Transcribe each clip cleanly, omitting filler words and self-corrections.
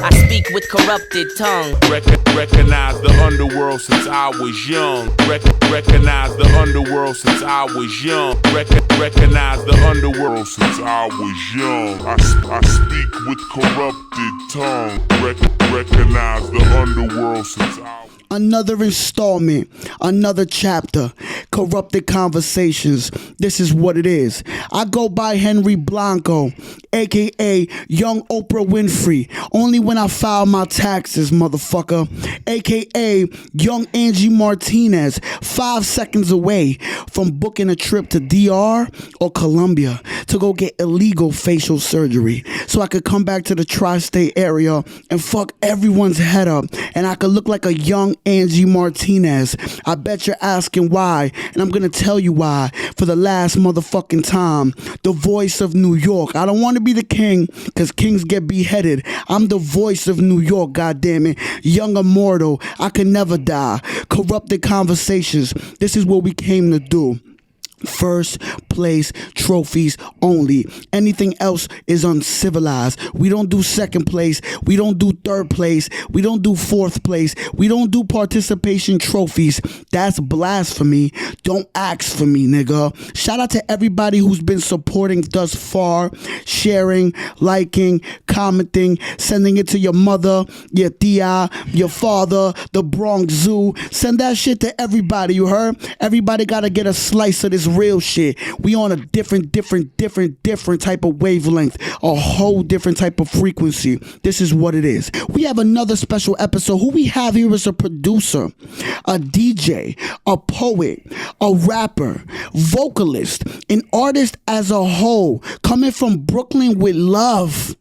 I speak with corrupted tongue. Recognize the underworld since I was young. Recognize the underworld since I was young. Recognize the underworld since I was young. I speak with corrupted tongue. Recognize the underworld since I was. Another installment, another chapter, corrupted conversations. This is what it is. I go by Henry Blanco, aka Young Oprah Winfrey. Only when I file my taxes, motherfucker. Aka Young Angie Martinez, 5 seconds away from booking a trip to DR or Colombia to go get illegal facial surgery so I could come back to the tri-state area and fuck everyone's head up and I could look like a young Angie Martinez. I bet you're asking why, and I'm gonna tell you why for the last motherfucking time. The voice of New York. I don't want to be the king, because kings get beheaded. I'm the voice of New York, goddammit. Young immortal. I can never die. Corrupted conversations. This is what we came to do. First place trophies only. Anything else is uncivilized. We don't do second place. We don't do third place. We don't do fourth place. We don't do participation trophies. That's blasphemy. Don't ask for me, nigga. Shout out to everybody who's been supporting thus far, sharing, liking, commenting, sending it to your mother, your tia, your father, the Bronx Zoo. Send that shit to everybody, you heard? Everybody gotta get a slice of this real shit. We on a different type of wavelength, a whole different type of frequency. This is what it is. We have another special episode. Who we have here is a producer, a DJ, a poet, a rapper, vocalist, an artist as a whole, coming from Brooklyn with love.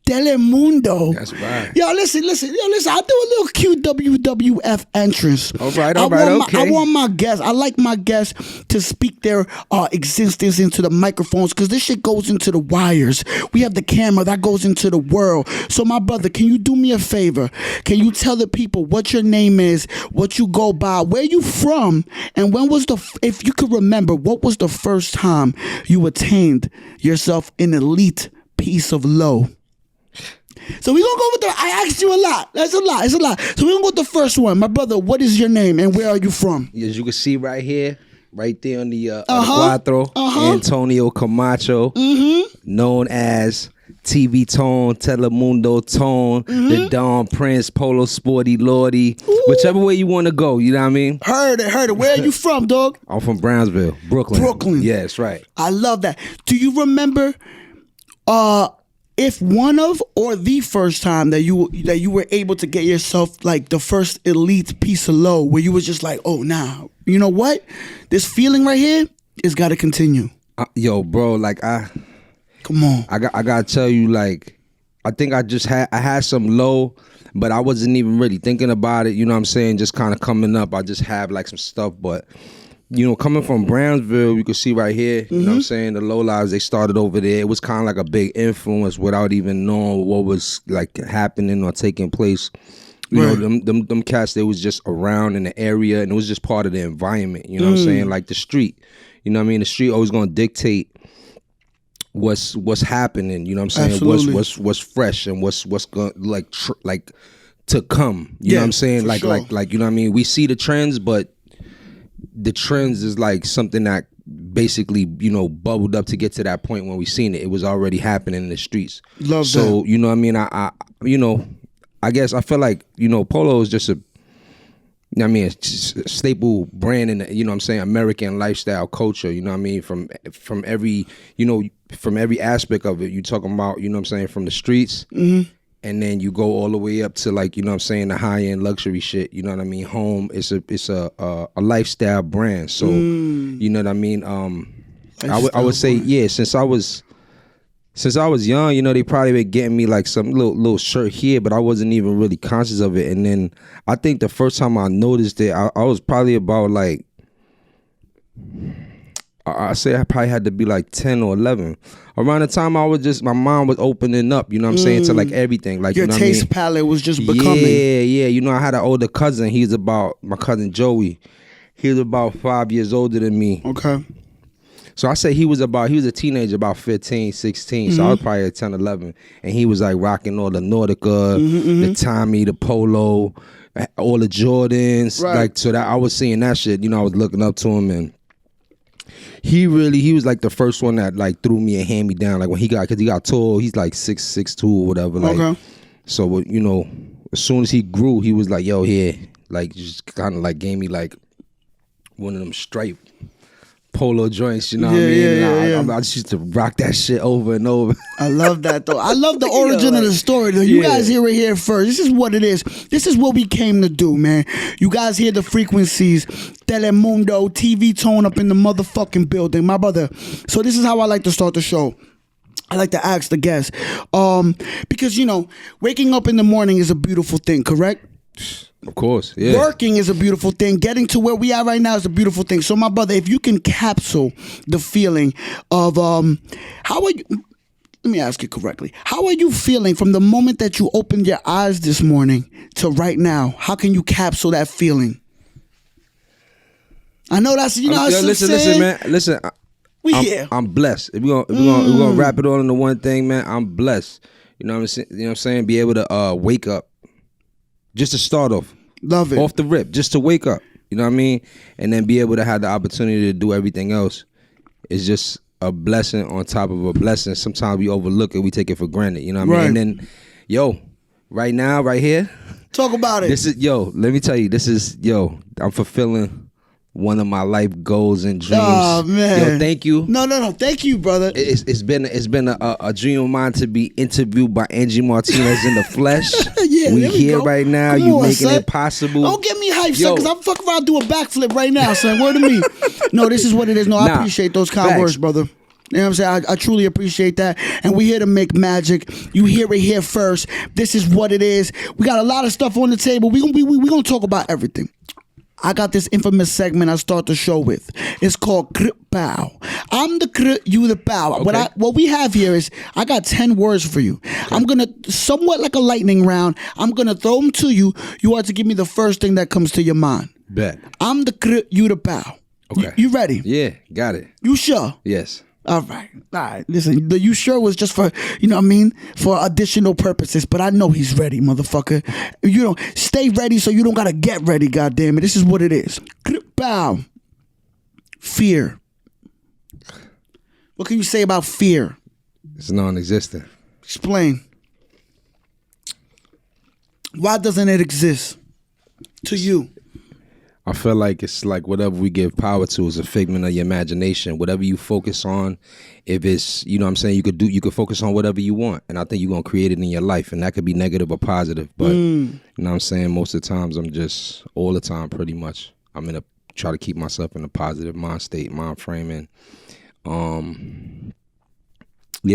Telemundo. That's right. Yo, listen. I do a little cute WWF entrance. All right, I want my guests. I like my guests to speak their existence into the microphones, because this shit goes into the wires. We have the camera that goes into the world. So, my brother, can you do me a favor? Can you tell the people what your name is, what you go by, where you from, and when was if you could remember, what was the first time you attained yourself an elite piece of low? So we're going to go with I asked you a lot. That's a lot. It's a lot. So we're going to go with the first one. My brother, what is your name and where are you from? As you can see right here, right there on the Cuatro, Antonio Camacho, known as TV Tone, Telemundo Tone, the Don Prince, Polo Sporty Lordy, whichever way you want to go, you know what I mean? Heard it. Where are you from, dog? I'm from Brownsville, Brooklyn. Yeah, that's right. I love that. Do you remember if one of or the first time that you were able to get yourself like the first elite piece of low where you was just like, oh, nah, you know what? This feeling right here is got to continue. Yo, bro, like come on. I got to tell you, like, I think I had some low, but I wasn't even really thinking about it. You know what I'm saying? Just kind of coming up. I just have like some stuff, but you know, coming from Brownsville, you can see right here, you know what I'm saying, the low lives, they started over there. It was kind of like a big influence without even knowing what was like happening or taking place. You know, them cats, they was just around in the area, and it was just part of the environment, you know what I'm saying? Like the street, you know what I mean? The street always gonna dictate what's happening, you know what I'm saying? Absolutely. What's fresh and what's going like to come, you know what I'm saying? Like you know what I mean? We see the trends, but the trends is like something that basically, you know, bubbled up to get to that point when we seen it. It was already happening in the streets. Love that. So, you know what I mean? I you know, I guess I feel like, you know, Polo is just a staple brand in the, you know what I'm saying, American lifestyle culture, you know what I mean? From every, you know, from every aspect of it. You talking about, you know what I'm saying, from the streets. And then you go all the way up to, like, you know what I'm saying, the high-end luxury shit, you know what I mean? Home, it's a lifestyle brand. So, you know what I mean? I would say, yeah, since I was young, you know, they probably been getting me like some little shirt here, but I wasn't even really conscious of it. And then I think the first time I noticed it, I was probably about like, I say I probably had to be like 10 or 11. Around the time my mind was opening up, you know what I'm saying, to like everything. Like, your you know taste what I mean? palette was just becoming. Yeah. You know, I had an older cousin. My cousin Joey. He was about 5 years older than me. Okay. So I say he was a teenager, about 15, 16. So I was probably at 10, 11. And he was like rocking all the Nautica, the Tommy, the Polo, all the Jordans. Right. Like, so that I was seeing that shit. You know, I was looking up to him, and he was like the first one that like threw me a hand me down. Like when cause he got tall, he's like 6'2" or whatever. Like, Okay. So, you know, as soon as he grew, he was like, yo, here. Like, just kind of like gave me like one of them striped Polo joints, you know what I mean? And I just used to rock that shit over and over. I love that though. I love the origin of the story though. You guys hear it here first. This is what it is. This is what we came to do, man. You guys hear the frequencies. Telemundo TV Tone up in the motherfucking building, my brother. So this is how I like to start the show. I like to ask the guests, because you know, waking up in the morning is a beautiful thing, correct? Of course, yeah. Working is a beautiful thing. Getting to where we are right now is a beautiful thing. So, my brother, if you can capsule the feeling of how are you? Let me ask you correctly. How are you feeling from the moment that you opened your eyes this morning to right now? How can you capsule that feeling? I know that's listen, man. Listen, I'm blessed. If we're gonna wrap it all into one thing, man, I'm blessed. You know what I'm saying? Be able to wake up. Just to start off. Love it. Off the rip. Just to wake up. You know what I mean? And then be able to have the opportunity to do everything else. It's just a blessing on top of a blessing. Sometimes we overlook it. We take it for granted. You know what I mean? And then, right now, right here. Talk about it. Let me tell you, I'm fulfilling one of my life goals and dreams. Oh man! Yo, thank you. No. Thank you, brother. It's been a dream of mine to be interviewed by Angie Martinez in the flesh. we here right now. Come you on, making son. it possible. Don't get me hyped, son, because I'm fucking around do a backflip right now, son. Word to me. No, this is what it is. No, I appreciate those kind words, brother. You know what I'm saying? I truly appreciate that. And we're here to make magic. You hear it here first. This is what it is. We got a lot of stuff on the table. We're gonna talk about everything. I got this infamous segment I start the show with. It's called Krip Pow. I'm the Krip, you the Pow. Okay. What we have here is I got 10 words for you. Okay. I'm going to, somewhat like a lightning round, I'm going to throw them to you. You are to give me the first thing that comes to your mind. Bet. I'm the Krip, you the Pow. Okay. You ready? Yeah, got it. You sure? Yes. All right. Listen, the you sure was just for, you know what I mean, for additional purposes, but I know he's ready, motherfucker. You don't stay ready so you don't gotta get ready, goddammit. This is what it is. Bow. Fear. What can you say about fear? It's non-existent. Explain. Why doesn't it exist to you? I feel like it's like whatever we give power to is a figment of your imagination. Whatever you focus on, if it's, you know what I'm saying, you could focus on whatever you want. And I think you're going to create it in your life. And that could be negative or positive. But, you know what I'm saying, most of the times all the time pretty much, try to keep myself in a positive mind state, mind framing. Yeah,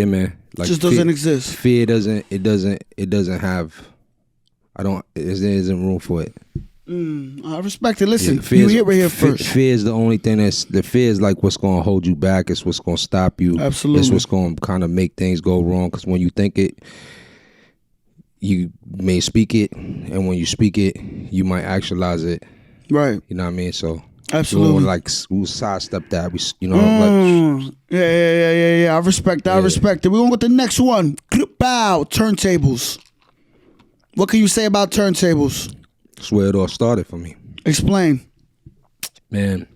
man. Like just doesn't exist. Fear there isn't room for it. I respect it. Listen, you hear it here first. Fear is the only thing the fear is like what's going to hold you back. It's what's going to stop you. Absolutely. It's what's going to kind of make things go wrong. Because when you think it, you may speak it. And when you speak it, you might actualize it. Right. You know what I mean? So, absolutely. We'll sidestep that. Yeah. I respect that. I respect it. We're going to go to the next one. Bow. Turntables. What can you say about turntables? That's where it all started for me. Explain. Man,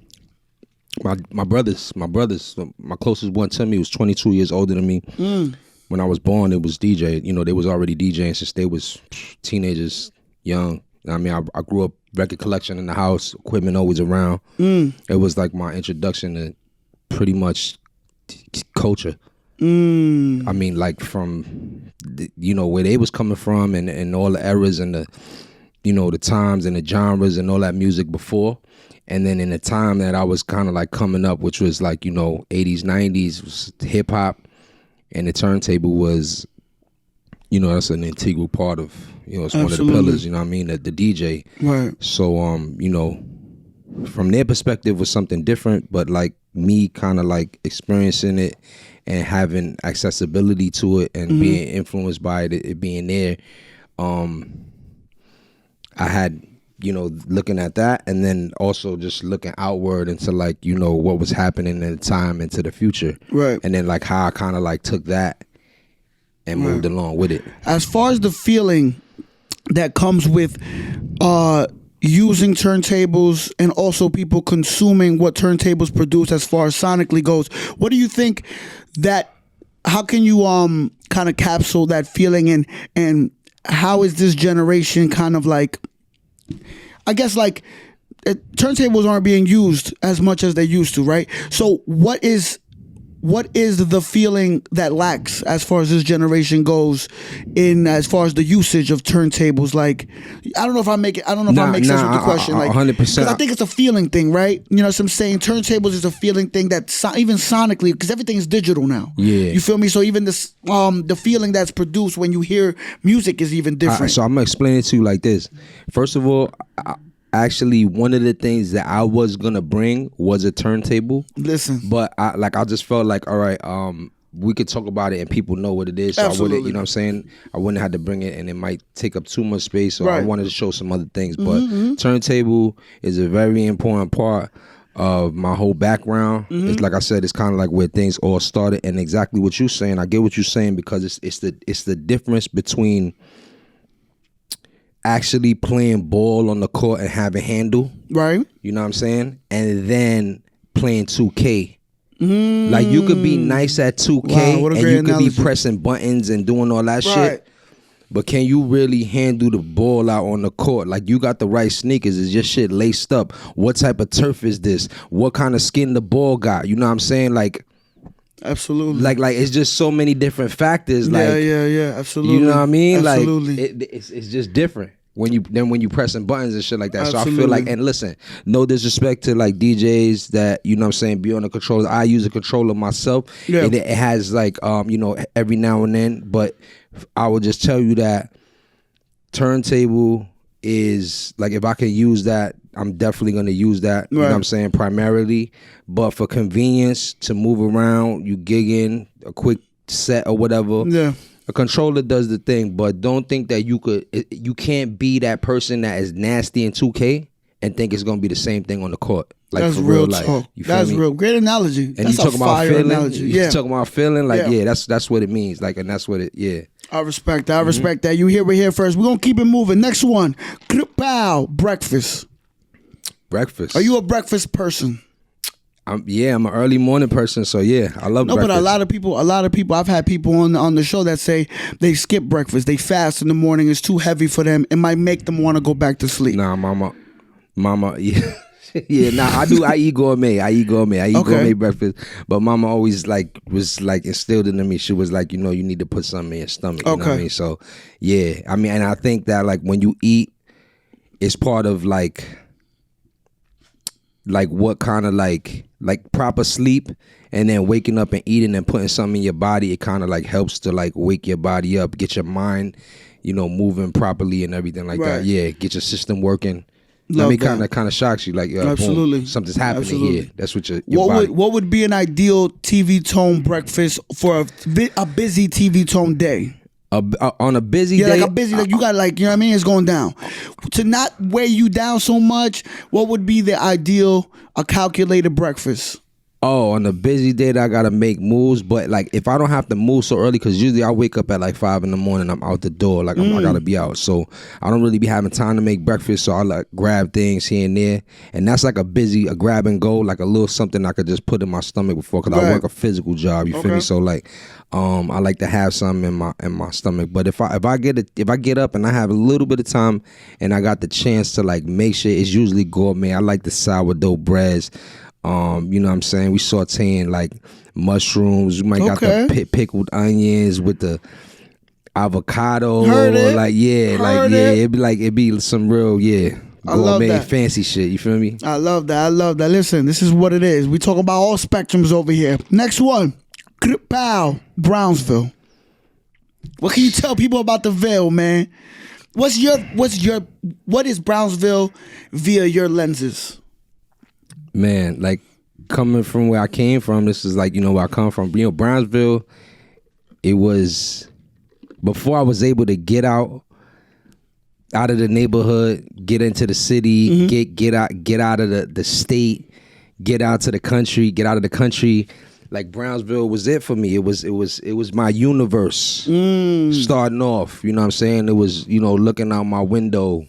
my brothers, my closest one to me was 22 years older than me. When I was born, it was DJ. You know, they was already DJing since they was teenagers, young. I mean, I grew up record collection in the house, equipment always around. It was like my introduction to pretty much culture. I mean, like from, where they was coming from and all the eras and the times and the genres and all that music before. And then in the time that I was kind of like coming up, which was like, 80s, 90s, was hip hop. And the turntable was, that's an integral part of, it's one of the pillars, you know what I mean? The DJ. Right. So, from their perspective was something different, but like me kind of like experiencing it and having accessibility to it and being influenced by it being there, I had you know, looking at that, and then also just looking outward into like, you know, what was happening in the time into the future. Right. And then like how I kind of like took that and moved along with it. As far as the feeling that comes with using turntables and also people consuming what turntables produce as far as sonically goes, what do you think that, how can you kind of capsule that feeling, and how is this generation kind of like, I guess like turntables aren't being used as much as they used to, right? So what is the feeling that lacks as far as this generation goes in as far as the usage of turntables? Like, I don't know if I make sense with the question. Like, 100%. Because I think it's a feeling thing, right? You know what I'm saying? Turntables is a feeling thing that even sonically, because everything is digital now. Yeah. You feel me? So even this, the feeling that's produced when you hear music is even different. So I'm gonna explain it to you like this. First of all, actually, one of the things that I was gonna bring was a turntable. Listen, but I just felt like, all right, we could talk about it and people know what it is. So Absolutely. I wouldn't, you know what I'm saying? I wouldn't have to bring it, and it might take up too much space. So I wanted to show some other things. But turntable is a very important part of my whole background. It's like I said, it's kind of like where things all started, and exactly what you're saying. I get what you're saying, because it's the difference between actually playing ball on the court and having handle, right? You know what I'm saying? And then playing 2K. Like, you could be nice at 2K, what a and great you could analogy. be pressing buttons and doing all that Right. shit. But can you really handle the ball out on the court? Like, you got the right sneakers. Is your shit laced up? What type of turf is this? What kind of skin the ball got? You know what I'm saying? Like, Absolutely. like it's just so many different factors. Like, yeah, absolutely. you know what I mean? Absolutely. Like, it's just different when you pressing buttons and shit like that. Absolutely. So I feel like, and listen, no disrespect to like DJs that, you know what I'm saying, be on a controller. I use a controller myself. Yeah. And it has like you know, every now and then, but I would just tell you that turntable is like, if I can use that, I'm definitely gonna use that. You know what I'm saying, primarily. But for convenience to move around, you gig in a quick set or whatever. Yeah. A controller does the thing, but don't think that you can't be that person that is nasty in 2K and think it's gonna be the same thing on the court. Like, that's for real life. talk. You feel That's me? real. Great analogy. And that's you talk a about fire feeling. analogy. You Yeah. talk about feeling. Like, Yeah. that's what it means. Like, and that's what it. Yeah. I respect that. I respect that. You hear it here first. We're gonna keep it moving. Next one. Pow. Breakfast. Breakfast. Are you a breakfast person? I'm an early morning person, so yeah, I love breakfast. But a lot of people, I've had people on the show that say they skip breakfast. They fast in the morning. It's too heavy for them. It might make them want to go back to sleep. Nah, mama, yeah. Yeah, nah, I eat gourmet. I eat gourmet breakfast. But mama always was instilled into me. She was like, you know, you need to put something in your stomach. You know what I mean? So yeah, I mean, and I think that like when you eat, it's part of like what kind of like proper sleep, and then waking up and eating and putting something in your body. It kind of like helps to like wake your body up, get your mind, you know, moving properly and everything like that. Yeah, get your system working. Love I mean, that. kind of shocks you, like, Absolutely. boom, something's happening Absolutely. here. That's what your body. What would be an ideal TV Tone breakfast for a busy TV Tone day? On a busy day, like a busy, like you got, like, you know what I mean, it's going down. To not weigh you down so much, what would be the ideal, a calculated breakfast? Oh, on a busy day that I gotta make moves, but like if I don't have to move so early, because usually I wake up at like 5 a.m, I'm out the door, like I gotta be out, so I don't really be having time to make breakfast. So I like grab things here and there, and that's like a grab and go, like a little something I could just put in my stomach before, because I work a physical job. You feel me? So like, I like to have something in my stomach. But if I get up and I have a little bit of time and I got the chance to like make sure, it's usually gourmet. I like the sourdough breads. You know what I'm saying? We sauteing like mushrooms. We might got the pickled onions with the avocado. It'd be some real gourmet fancy shit. You feel me? I love that. Listen, this is what it is. We talk about all spectrums over here. Next one, Pow, Brownsville. What can you tell people about the Ville, man? What is Brownsville via your lenses? Man, like coming from where I came from, this is like, you know, where I come from. You know, Brownsville, it was, before I was able to get out, out of the neighborhood, get into the city, get out of the state, get out to the country, get out of the country. Like Brownsville was it for me. It was my universe. Starting off, you know what I'm saying? It was, looking out my window.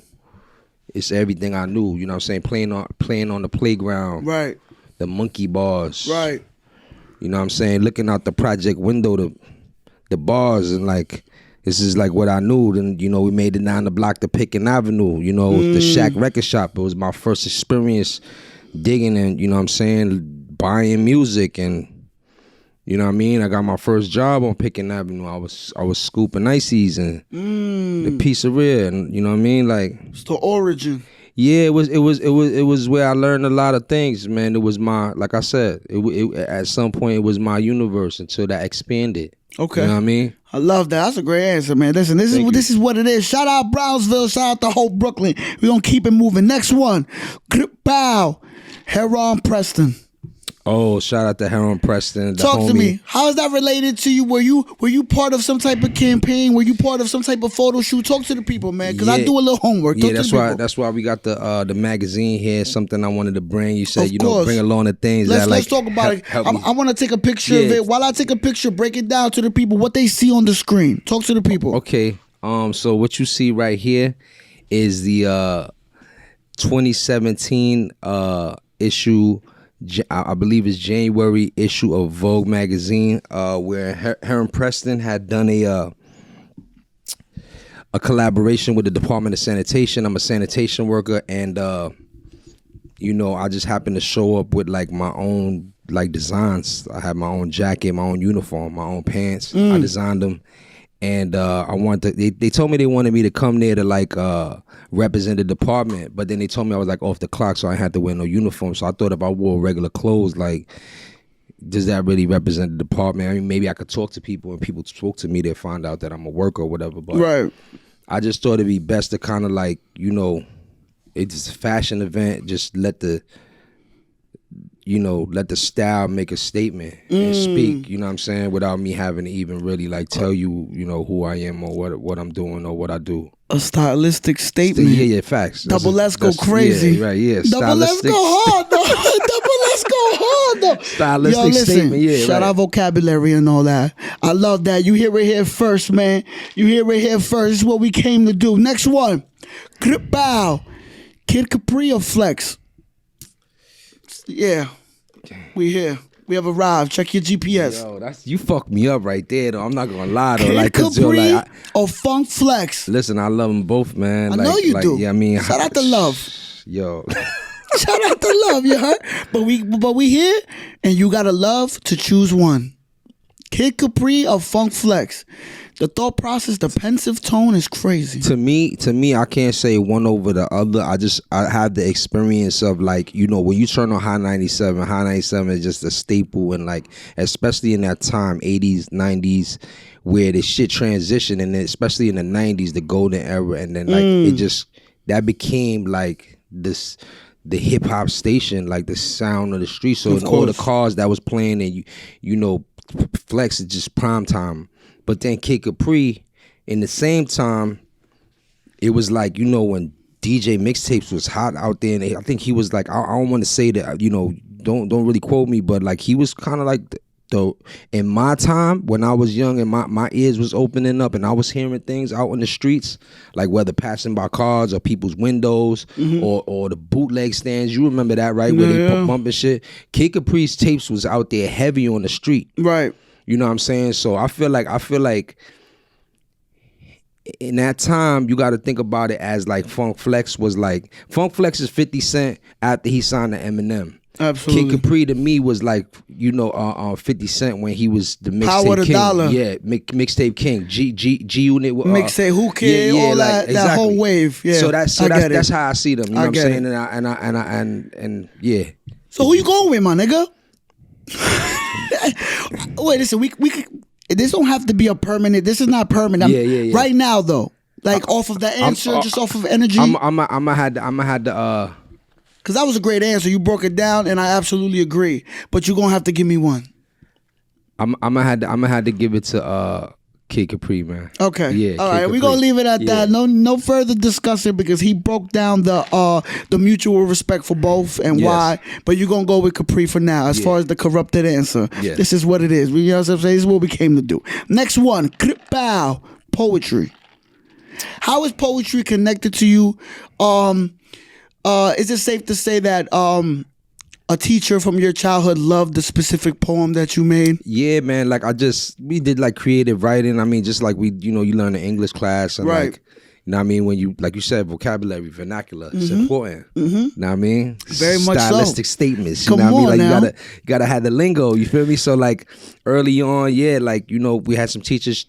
It's everything I knew, you know what I'm saying? Playing on the playground. Right. The monkey bars. Right. You know what I'm saying? Looking out the project window, the bars, and like, this is like what I knew. Then, we made it down the block to Pickens Avenue, the Shack record shop. It was my first experience digging and, you know what I'm saying, buying music, and, you know what I mean? I got my first job on Pickens Avenue. I was scooping ices and the pizzeria, and you know what I mean? Like, it's the origin. Yeah, it was where I learned a lot of things, man. It was my, like I said, at some point it was my universe until that expanded. Okay. You know what I mean? I love that. That's a great answer, man. Listen, this is what it is. Shout out Brownsville. Shout out the whole Brooklyn. We're going to keep it moving. Next one. Bow. Heron Preston. Oh, shout out to Heron Preston. Talk to me. How is that related to you? Were you part of some type of campaign? Were you part of some type of photo shoot? Talk to the people, man, because I do a little homework. Yeah, that's why we got the magazine here. Something I wanted to bring. You said, bring along the things. Let's talk about it. I want to take a picture of it. While I take a picture, break it down to the people, what they see on the screen. Talk to the people. Okay. So what you see right here is the 2017 issue. I believe it's January issue of Vogue magazine, where Heron Preston had done a collaboration with the Department of Sanitation. I'm a sanitation worker, and I just happened to show up with like my own like designs. I had my own jacket, my own uniform, my own pants. I designed them, and I wanted to. They told me they wanted me to come there to like represent the department, but then they told me I was like off the clock, so I had to wear no uniform. So I thought if I wore regular clothes, like, does that really represent the department? I mean, maybe I could talk to people, and people spoke to me, they find out that I'm a worker or whatever. But right. I just thought it'd be best to kind of like, it's a fashion event. Just let the style make a statement and speak, you know what I'm saying, without me having to even really like tell you, who I am or what I'm doing or what I do. A stylistic statement. Yeah, facts. Double let's go crazy. Yeah, right, yeah. Double let's go hard, though. Double let's go hard, though. Stylistic statement, yeah. Shout out vocabulary and all that. I love that. You hear it here first, man. You hear it here first. This is what we came to do. Next one. Grip Bow. Kid Capri or Flex? Yeah. We here. We have arrived. Check your GPS. Yo, you fucked me up right there, though. I'm not gonna lie, though. Kid like, Capri or Funk Flex? Listen, I love them both, man. I know you do. Yeah, I mean, shout out to love. Yo. Shout out to love, you heard? But we here, and you gotta love to choose one. Kid Capri or Funk Flex? The thought process, the pensive tone is crazy. To me, I can't say one over the other. I have the experience of like, when you turn on High 97 is just a staple, and like, especially in that time, 80s, 90s, where the shit transitioned, and then especially in the 90s, the golden era, and then like that became like the hip hop station, like the sound of the street. So in all the cars that was playing, and Flex is just prime time. But then Kid Capri, in the same time, it was like, when DJ mixtapes was hot out there, and I think he was like, I don't want to say that, don't really quote me, but like he was kind of like in my time when I was young and my ears was opening up and I was hearing things out in the streets, like whether passing by cars or people's windows or the bootleg stands. You remember that, right? Where they bumping shit. Kid Capri's tapes was out there heavy on the street. Right. You know what I'm saying? So I feel like in that time, you got to think about it as like Funk Flex is 50 Cent after he signed to Eminem. Absolutely. Kid Capri to me was like, 50 Cent when he was the mixtape Power the king. Dollar. Yeah, mixtape king. G Unit. Mixtape, Who Cares, all that, exactly. that whole wave. Yeah. So that's how I see them. You know what I'm saying? And yeah. So who you going with, my nigga? Wait, listen, we this don't have to be a permanent. This is not permanent. Yeah. Right now though, like off of the answer, just off of energy. I'ma had to because that was a great answer. You broke it down, and I absolutely agree. But you're gonna have to give me one. I'ma had to give it to Kid Capri, man. Okay. Yeah. All right. We're gonna leave it at that. No further discussion because he broke down the mutual respect for both and why. But you're gonna go with Capri for now. As far as the corrupted answer, this is what it is. You know what I'm saying? This is what we came to do. Next one, Bow, poetry. How is poetry connected to you? Is it safe to say that a teacher from your childhood loved the specific poem that you made? Yeah, man. Like we did like creative writing. I mean, just like you learn in English class and like, you know what I mean? When you, like you said, vocabulary, vernacular, it's important. You know what I mean? Very much so. Stylistic statements. You know what I mean? Like you gotta have the lingo, you feel me? So like early on, like, we had some teachers,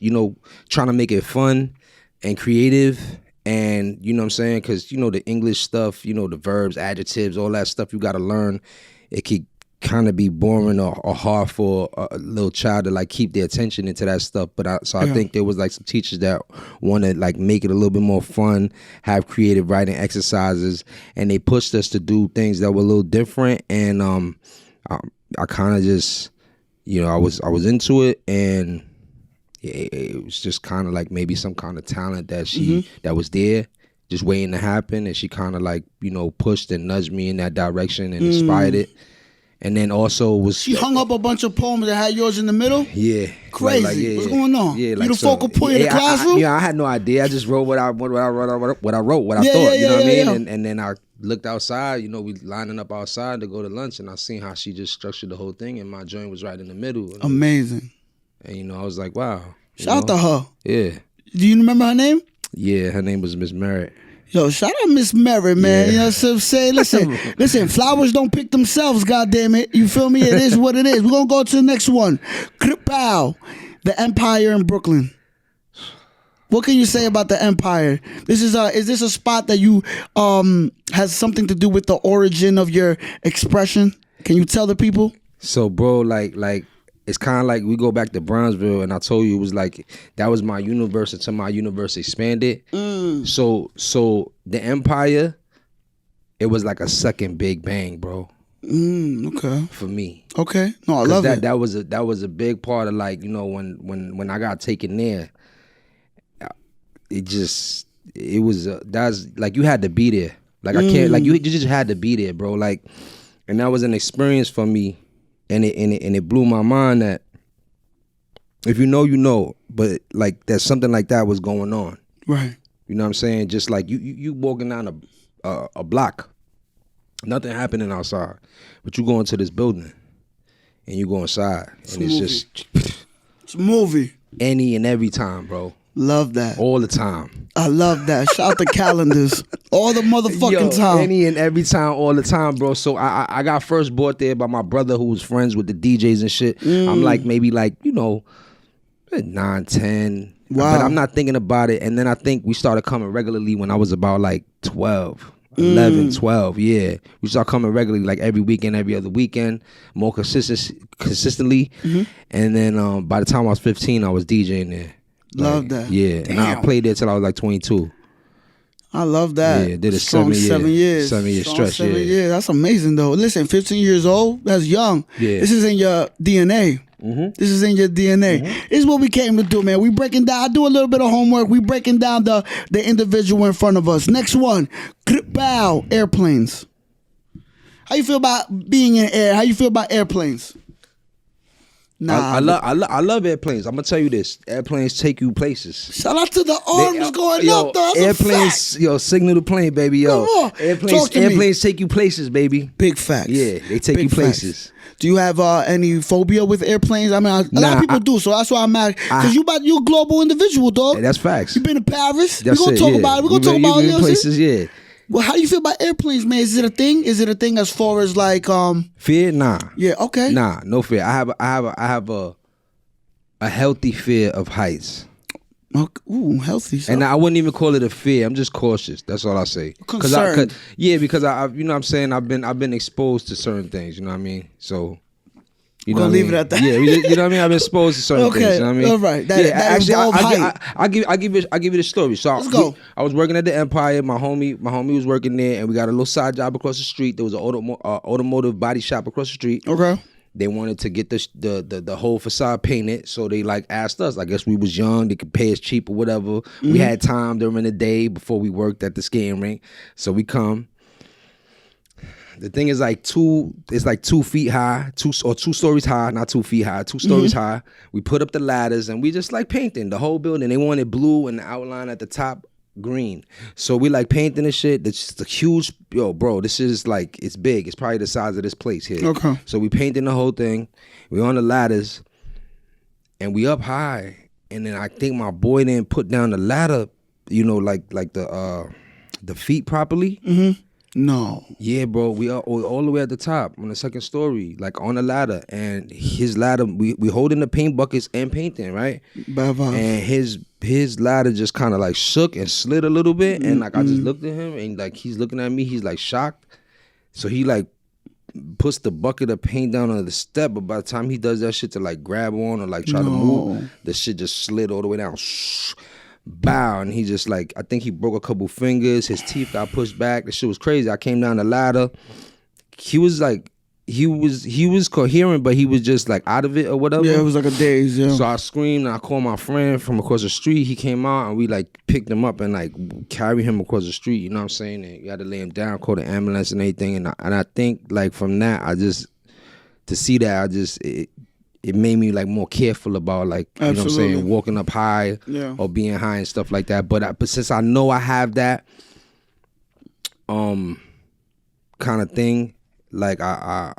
trying to make it fun and creative. And you know what I'm saying? Because, the English stuff, the verbs, adjectives, all that stuff you got to learn. It could kind of be boring or hard for a little child to like keep their attention into that stuff. But I think there was like some teachers that want to like make it a little bit more fun, have creative writing exercises. And they pushed us to do things that were a little different. And I kind of just, I was into it. And it was just kind of like maybe some kind of talent that that was there, just waiting to happen, and she kind of like pushed and nudged me in that direction and inspired it. And then also she hung up a bunch of poems that had yours in the middle. Yeah, crazy. What's going on? Yeah, like you the focal point in the classroom. I had no idea. I just wrote what I thought. You know what I mean? And then I looked outside. We lining up outside to go to lunch, and I seen how she just structured the whole thing, and my joint was right in the middle. Amazing. And I was like, wow. Shout out to her. Yeah. Do you remember her name? Yeah, her name was Miss Merritt. Yo, shout out Miss Merritt, man. Yeah. You know what I'm saying? Listen, flowers don't pick themselves, goddammit. You feel me? It is what it is. We're gonna go to the next one. Kripow, the Empire in Brooklyn. What can you say about the Empire? Is this a spot that you has something to do with the origin of your expression? Can you tell the people? So, bro, like it's kind of like we go back to Brownsville, and I told you it was like that was my universe until my universe expanded. So the Empire, it was like a second Big Bang, bro. Okay. For me. Okay. No, I love it. That was a big part of like when I got taken there. It was that's like you had to be there. Like I can't like you just had to be there, bro. Like, and that was an experience for me. And it blew my mind that if you know, but like that something like that was going on. Right. You know what I'm saying? Just like you walking down a block, nothing happening outside, but you go into this building and you go inside and it's a movie. Any and every time, bro. Love that. All the time. I love that. Shout out the calendars. All the motherfucking time. Any and every time, all the time, bro. So I got first brought there by my brother who was friends with the DJs and shit. I'm like maybe like, 9, 10. Wow. But I'm not thinking about it. And then I think we started coming regularly when I was about like 12. 11, 12, yeah. We started coming regularly, like every weekend, every other weekend, more consistently. And then by the time I was 15, I was DJing there. Love that. Yeah. Damn. And I played there till I was like 22. I love that. Yeah, did a strong 7 years. 7 year stretch. 7 years. That's amazing though. Listen, 15 years old, that's young. Yeah. This is in your DNA. This is in your DNA. This is what we came to do, man. We breaking down. I do a little bit of homework. We breaking down the individual in front of us. Next one, Bow, airplanes. How you feel about being in air? How you feel about airplanes? Nah, I love airplanes. I'm gonna tell you this: airplanes take you places. Shout out to the arms going up, though. That's airplanes, a fact. Signal the plane, baby, yo. Come on. Airplanes take you places, baby. Big facts. Yeah, they take you places. Do you have any phobia with airplanes? I mean, a lot of people do, so that's why I'm mad. Because you a global individual, dog. Yeah, that's facts. You been to Paris? We're gonna talk about it. We're gonna talk about it. Places, yeah. Well, how do you feel about airplanes, man? Is it a thing? Is it a thing as far as like fear? Nah. Yeah. Okay. Nah, no fear. I have a healthy fear of heights. Ooh, healthy. So. And I wouldn't even call it a fear. I'm just cautious. That's all I say. Concerned. Because I you know what I'm saying, I've been exposed to certain things, you know what I mean? So you know what I mean? Leave it at that. Yeah, you know what I mean? I've been exposed to certain things, you know what I mean? All right. That I'll give you the story. So let's go. I was working at the Empire. My homie was working there, and we got a little side job across the street. There was an automotive body shop across the street. Okay. They wanted to get the whole facade painted, so they like asked us. I guess we was young, they could pay us cheap or whatever. We had time during the day before we worked at the skating rink, so we come. The thing is like 2 feet high, 2 stories high, not 2 feet high, 2 stories high. We put up the ladders and we just like painting the whole building. They wanted blue and the outline at the top green. So we like painting this shit. It's just a huge, yo, bro, this is like, it's big. It's probably the size of this place here. Okay. So we painting the whole thing. We on the ladders and we up high. And then I think my boy didn't put down the ladder, you know, like the feet properly. No. Yeah, bro. We are all the way at the top on the second story, like on the ladder. And his ladder, we holding the paint buckets and painting, right? And his ladder just kind of like shook and slid a little bit. And like I just looked at him and like he's looking at me, he's like shocked. So he like puts the bucket of paint down on the step, but by the time he does that shit to like grab on or like try to move, the shit just slid all the way down. Bow, and he just like, I think he broke a couple fingers, his teeth got pushed back. The shit was crazy. I came down the ladder. He was like, he was coherent, but he was just like out of it or whatever. Yeah, it was like a daze, yeah. So I screamed and I called my friend from across the street. He came out and we like picked him up and like carried him across the street, you know what I'm saying? And you had to lay him down, call the ambulance and everything. And I think like from that, to see that, it made me like more careful about like, you know what I'm saying, walking up high or being high and stuff like that. But since I know I have that kind of thing, like I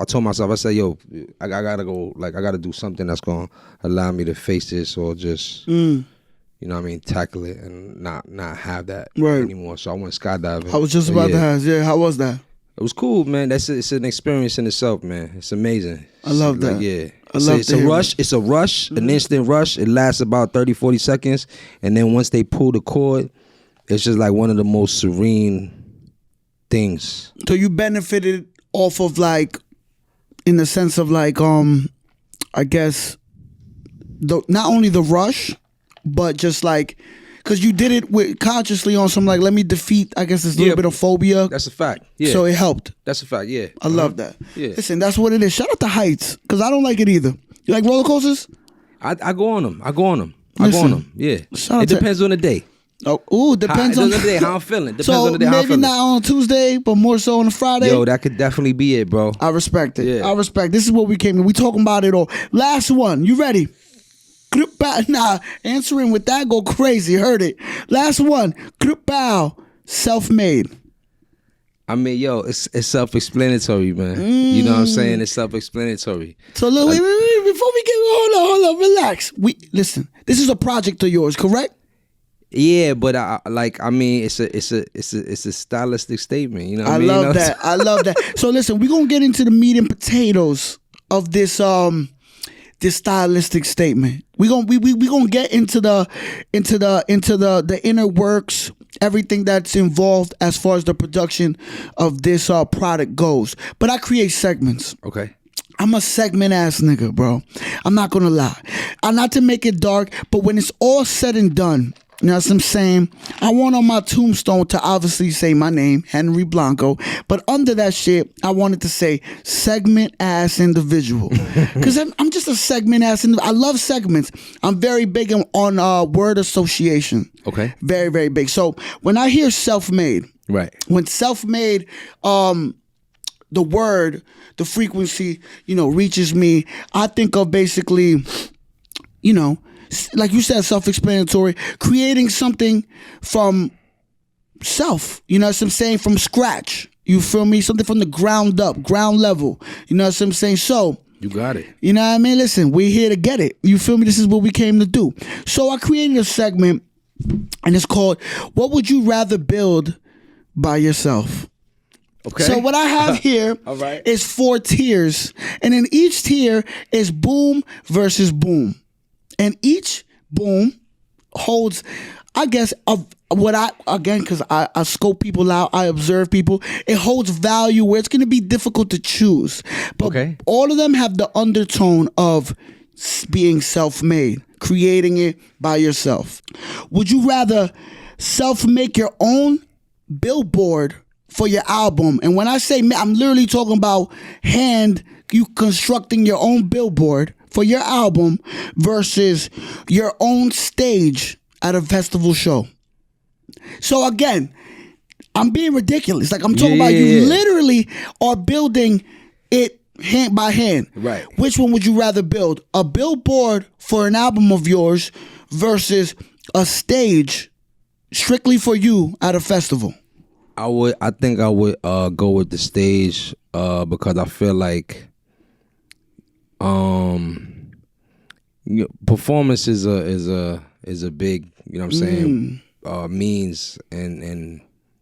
told myself, I said, yo, I gotta go, like I gotta do something that's gonna allow me to face this or just you know what I mean, tackle it and not have that anymore. So I went skydiving. I was just about to ask, how was that? It was cool, man. It's an experience in itself, man. It's amazing. I love that. Like, yeah. It's a rush. It's a rush, an instant rush. It lasts about 30, 40 seconds. And then once they pull the cord, it's just like one of the most serene things. So you benefited off of like, in the sense of like, I guess, not only the rush, but just like, because you did it consciously on some like, let me defeat, I guess, this little bit of phobia. That's a fact. Yeah. So it helped. That's a fact, yeah. I love that. Yeah. Listen, that's what it is. Shout out to heights, because I don't like it either. You like roller coasters? I go on them. I go on them. Yeah. It depends on the day. Depends on the day, how I'm feeling. Depends on the day, how I'm maybe feeling. not on Tuesday, but more so on a Friday. Yo, that could definitely be it, bro. I respect it. Yeah. I respect. This is what we came to. We talking about it all. Last one. You ready? Nah, answering with that go crazy. Heard it. Last one. Bow. Self-made. I mean, yo, it's self-explanatory, man. You know what I'm saying? It's self-explanatory. So look, wait, before we get hold on, relax. Listen. This is a project of yours, correct? Yeah, but I mean, it's a stylistic statement. You know what I mean? I love that. So listen, we're gonna get into the meat and potatoes of this this stylistic statement. We gonna get into the inner works, everything that's involved as far as the production of this product goes. But I create segments. Okay. I'm a segment ass nigga, bro. I'm not gonna lie. Not to make it dark, but when it's all said and done, you know what I'm saying? I want on my tombstone to obviously say my name, Henry Blanco, but under that shit, I wanted to say segment ass individual. Because I'm just a segment ass individual. I love segments. I'm very big on word association. Okay. Very, very big. So when I hear self-made, right? When self-made, the word, the frequency, reaches me, I think of basically, like you said, self-explanatory, creating something from self, you know what I'm saying, from scratch. You feel me? Something from the ground up, ground level. You know what I'm saying? So, you got it. You know what I mean? Listen, we're here to get it. You feel me? This is what we came to do. So I created a segment, and it's called, What Would You Rather Build by Yourself? Okay. So what I have here All right. is 4 tiers, and in each tier is boom versus boom. And each boom holds, I guess, because I scope people out, I observe people, it holds value where it's going to be difficult to choose. But all of them have the undertone of being self-made, creating it by yourself. Would you rather self-make your own billboard for your album. And when I say I'm literally talking about you constructing your own billboard for your album versus your own stage at a festival show. So again, I'm being ridiculous. Like, I'm talking about you literally are building it hand by hand. Right. Which one would you rather build? A billboard for an album of yours versus a stage strictly for you at a festival? I think I would go with the stage because I feel like performance is a big, you know what I'm saying, means and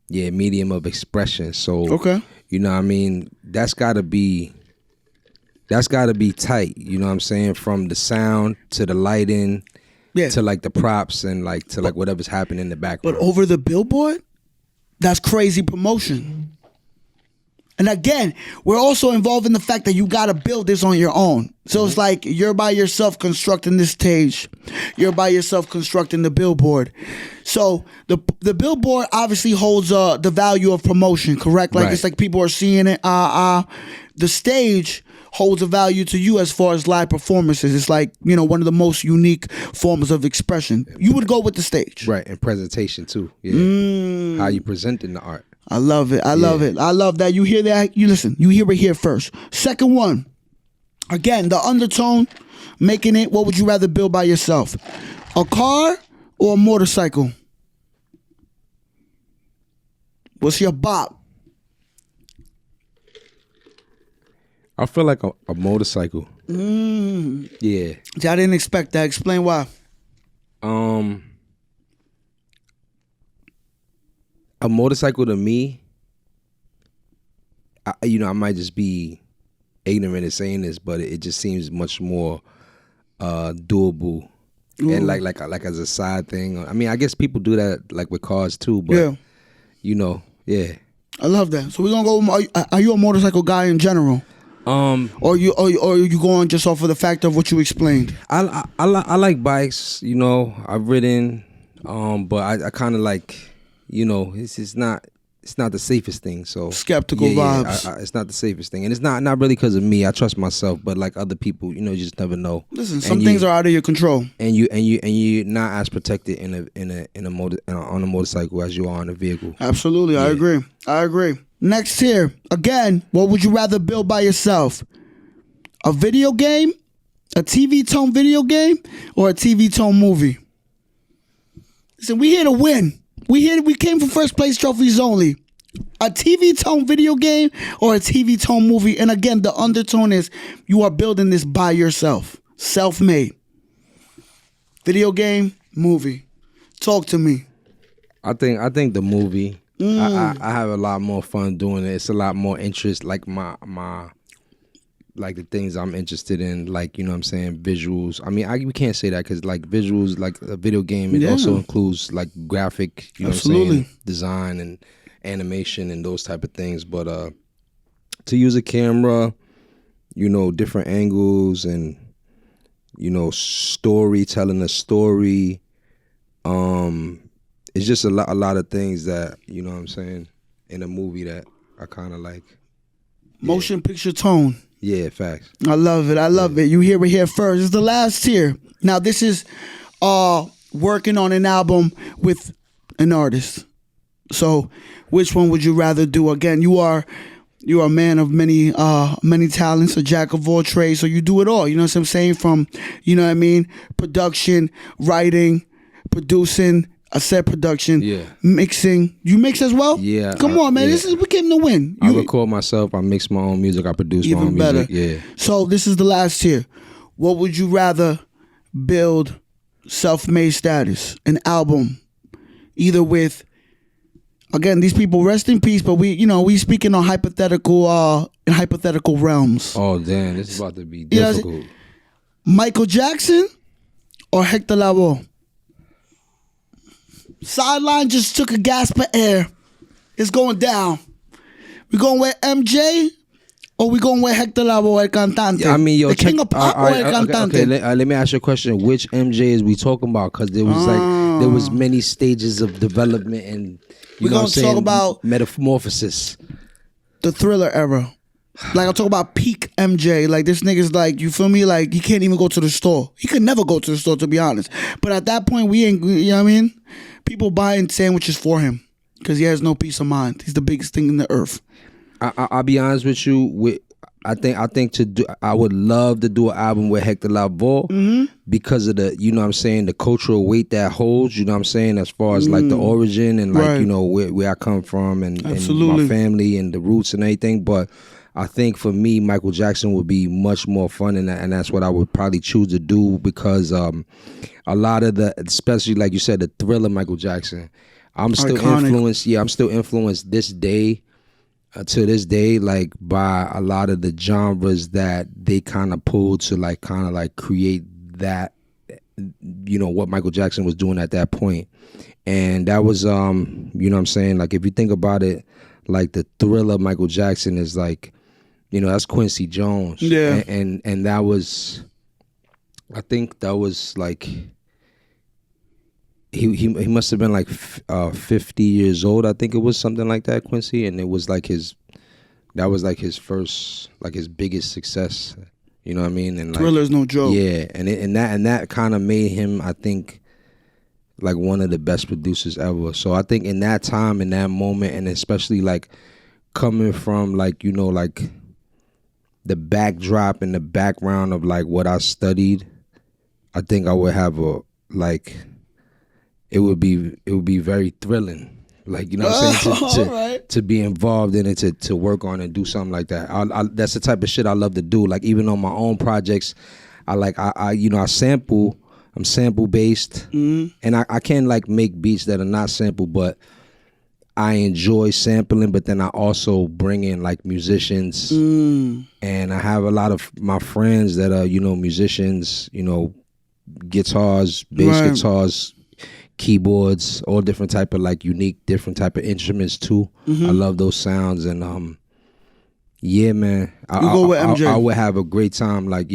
medium of expression. So okay, you know what I mean, that's gotta be tight, you know what I'm saying, from the sound to the lighting to like the props and like to like whatever's happening in the background. But over the billboard, that's crazy promotion. And again, we're also involved in the fact that you got to build this on your own. So it's like you're by yourself constructing this stage. You're by yourself constructing the billboard. So the billboard obviously holds the value of promotion, correct? Like, it's like people are seeing it. The stage holds a value to you as far as live performances. It's like, you know, one of the most unique forms of expression. You would go with the stage. Right, and presentation too. Yeah. How you presenting the art. I love it. I love it. I love that. You hear that? You listen. You hear it here first. Second one. Again, the undertone, making it. What would you rather build by yourself? A car or a motorcycle? What's your bop? I feel like a motorcycle. Yeah. I didn't expect that. Explain why. A motorcycle to me, I might just be ignorant in saying this, but it just seems much more doable. And like as a side thing. I mean, I guess people do that like with cars too, but you know, I love that. So we're gonna go. Are you a motorcycle guy in general? Or you going just off of the fact of what you explained? I like bikes. You know, I've ridden, but I kind of like. You know, it's not the safest thing. So skeptical vibes. It's not the safest thing, and it's not really because of me. I trust myself, but like other people, you know, you just never know. Listen, some things are out of your control, and you're not as protected on a motorcycle as you are on a vehicle. Absolutely, I agree. Next here, again, what would you rather build by yourself? A video game, a TV Tone video game, or a TV Tone movie? Listen, we here to win. We came for first place trophies only. A TV Tone video game or a TV Tone movie. And again, the undertone is you are building this by yourself. Self-made. Video game, movie. Talk to me. I think the movie. I have a lot more fun doing it. It's a lot more interest, like my like the things I'm interested in, like, you know what I'm saying, visuals. I mean, we can't say that because like visuals, like a video game, it also includes like graphic, you know what I'm saying, design and animation and those type of things. But to use a camera, you know, different angles and, you know, telling a story, it's just a lot of things that, you know what I'm saying, in a movie that I kind of like. Motion picture tone. Yeah, facts. I love it. I love it. You hear it here first. It's the last tier. Now, this is working on an album with an artist. So, which one would you rather do? Again, you are a man of many talents, a jack of all trades. So you do it all. You know what I'm saying? From, you know what I mean, production, writing, producing. I said production, mixing. You mix as well? Yeah. Come on, man. We came to win. I record myself. I mix my own music. I produce my own music. Yeah. So this is the last tier. What would you rather build self-made status? An album. Either with, again, these people rest in peace, but we speaking on hypothetical realms. Oh, damn. This is about to be difficult. You know, Michael Jackson or Hector Lavoe? Sideline just took a gasp of air. It's going down. We going with MJ or we going with Hector Lavoe, el cantante? I mean, the king of pop or el cantante? Okay, let me ask you a question. Which MJ is we talking about? Because there there was many stages of development and We're gonna talk about metamorphosis. The Thriller era. Like, I'm talking about peak MJ. Like, this nigga's like, you feel me? Like, he can't even go to the store. He could never go to the store, to be honest. But at that point, we ain't, you know what I mean? People buying sandwiches for him because he has no peace of mind. He's the biggest thing in the earth. I'll be honest with you. I would love to do an album with Hector Lavoe because of the, you know what I'm saying, the cultural weight that holds, you know what I'm saying, as far as like the origin and like, you know, where I come from and my family and the roots and everything. But I think for me, Michael Jackson would be much more fun, and that's what I would probably choose to do because a lot of the, especially like you said, the Thriller Michael Jackson, I'm still influenced. Yeah, I'm still influenced this day, to this day, like by a lot of the genres that they kind of pulled to like kind of like create that, you know, what Michael Jackson was doing at that point. And that was, you know what I'm saying? Like if you think about it, like the Thriller Michael Jackson is like, you know, that's Quincy Jones. Yeah. And that was, I think that was like, he must have been like 50 years old. I think it was something like that, Quincy. And it was like that was like his first, like his biggest success. You know what I mean? And like, Thriller's no joke. Yeah. And that kind of made him, I think, like one of the best producers ever. So I think in that time, in that moment, and especially like coming from like, you know, like the backdrop and the background of like what I studied, I think I would have a like it would be very thrilling. Like, you know what I'm saying? To be involved in it, to work on and do something like that. That's the type of shit I love to do. Like even on my own projects, I sample. I'm sample based, and I can like make beats that are not sample, but I enjoy sampling. But then I also bring in like musicians, and I have a lot of my friends that are, you know, musicians, you know, guitars, bass guitars, keyboards, all different type of like unique, different type of instruments too. I love those sounds, and yeah, man, I would have a great time, like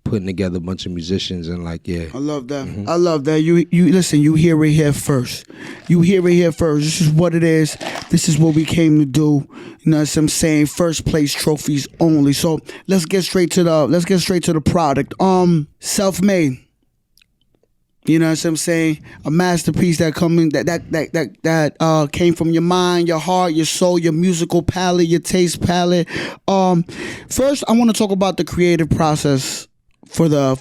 putting together a bunch of musicians and like I love that. I love that. You listen. You hear it here first. You hear it here first. This is what it is. This is what we came to do. You know what I'm saying? First place trophies only. So let's get straight to the product. Self-made. You know what I'm saying? A masterpiece that came from your mind, your heart, your soul, your musical palette, your taste palette. First, I want to talk about the creative process for the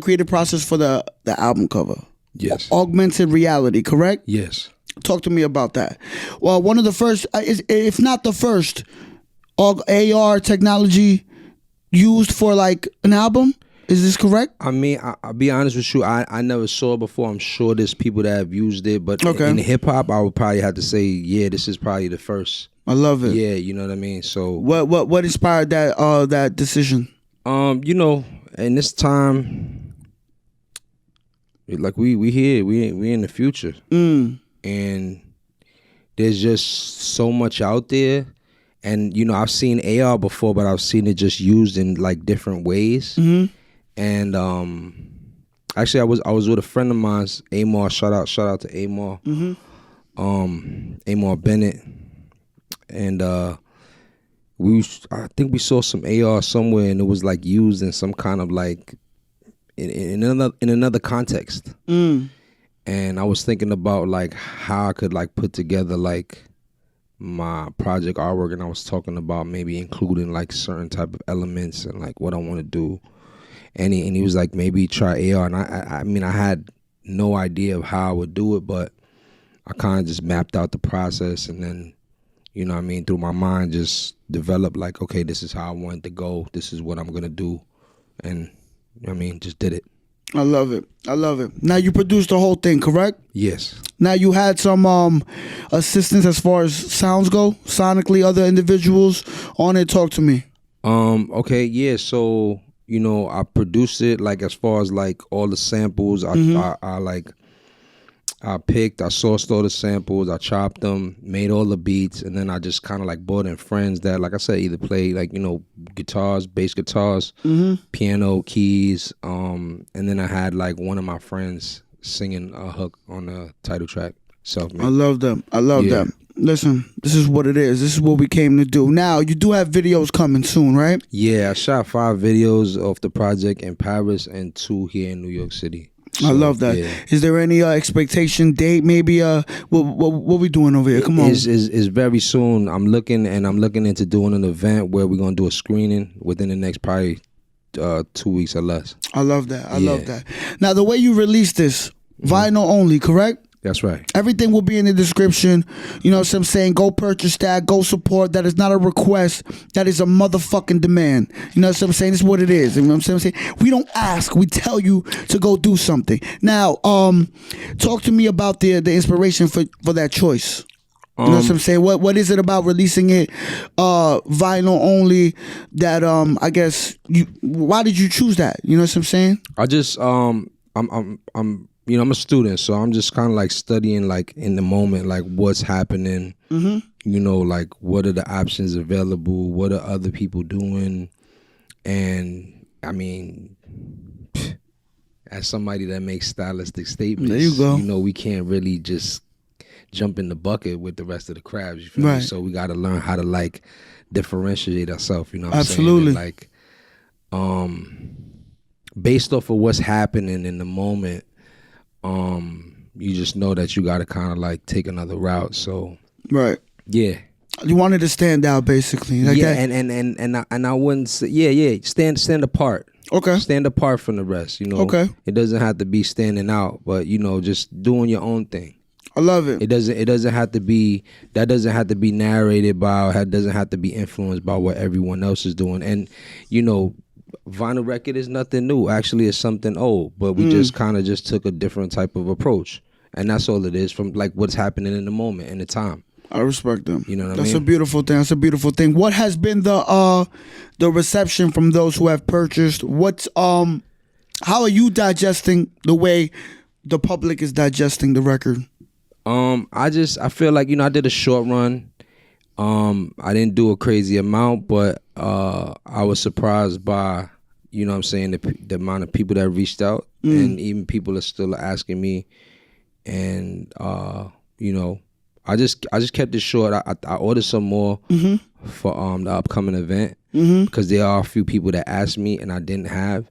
creative process for the album cover. Yes. Augmented reality, correct? Yes. Talk to me about that. Well, one of the first, if not the first, AR technology used for like an album. Is this correct? I mean, I'll be honest with you. I never saw it before. I'm sure there's people that have used it, but in hip hop, I would probably have to say, yeah, this is probably the first. I love it. Yeah, you know what I mean. So what inspired that decision? You know, in this time, like we here, we in the future, and there's just so much out there. And you know, I've seen AR before, but I've seen it just used in like different ways. And actually, I was with a friend of mine, Amar. Shout out to Amar, Amar Bennett, and I think we saw some AR somewhere, and it was like used in some kind of like in another context. And I was thinking about like how I could like put together like my project artwork, and I was talking about maybe including like certain type of elements and like what I want to do. And he was like, maybe try AR. And I mean, I had no idea of how I would do it, but I kind of just mapped out the process, and then, you know what I mean, through my mind just developed like, okay, this is how I want it to go. This is what I'm going to do. And, you know what I mean, just did it. I love it. Now, you produced the whole thing, correct? Yes. Now, you had some assistance as far as sounds go, sonically, other individuals on it. Talk to me. Okay, yeah, so, you know, I produced it, like, as far as, like, all the samples. I I sourced all the samples, I chopped them, made all the beats, and then I just kind of like brought in friends that, like I said, either play like, you know, guitars, bass guitars, piano, keys, and then I had like one of my friends singing a hook on the title track. I love them. I love them. Listen, this is what it is. This is what we came to do. Now, you do have videos coming soon, right? Yeah, I shot 5 videos off the project in Paris and 2 here in New York City. So, I love that. Yeah. Is there any expectation date? Maybe what we doing over here? Come on. Is very soon. I'm looking into doing an event where we're gonna do a screening within the next probably 2 weeks or less. I love that. I love that. Now, the way you release this, vinyl only, correct? That's right. Everything will be in the description. You know what I'm saying? Go purchase that. Go support. That is not a request. That is a motherfucking demand. You know what I'm saying? This is what it is. You know what I'm saying? We don't ask. We tell you to go do something. Now, talk to me about the inspiration for that choice. You know what I'm saying? What is it about releasing it vinyl only that I guess why did you choose that? You know what I'm saying? I just you know, I'm a student, so I'm just kind of like studying like in the moment, like what's happening, you know, like what are the options available, what are other people doing, and I mean, as somebody that makes stylistic statements, there you go. You know, we can't really just jump in the bucket with the rest of the crabs, you feel me? So we got to learn how to like differentiate ourselves, you know what I'm saying? Absolutely. Like, based off of what's happening in the moment, you just know that you got to kind of like take another route. So yeah, you wanted to stand out basically, like that. and I wouldn't say stand apart. Okay, stand apart from the rest. You know, okay, it doesn't have to be standing out, but you know, just doing your own thing. I love it. It doesn't have to be narrated by, or doesn't have to be influenced by what everyone else is doing. And you know, vinyl record is nothing new. Actually, it's something old, but we just kind of just took a different type of approach, and that's all it is from like what's happening in the moment, in the time. I respect them. You know what I mean? That's a beautiful thing. That's a beautiful thing. What has been the reception from those who have purchased? What's how are you digesting the way the public is digesting the record? I feel like, you know, I did a short run. I didn't do a crazy amount, but I was surprised by, you know what I'm saying, the amount of people that reached out, and even people are still asking me, and you know, I just kept it short. I ordered some more for the upcoming event because there are a few people that asked me and I didn't have.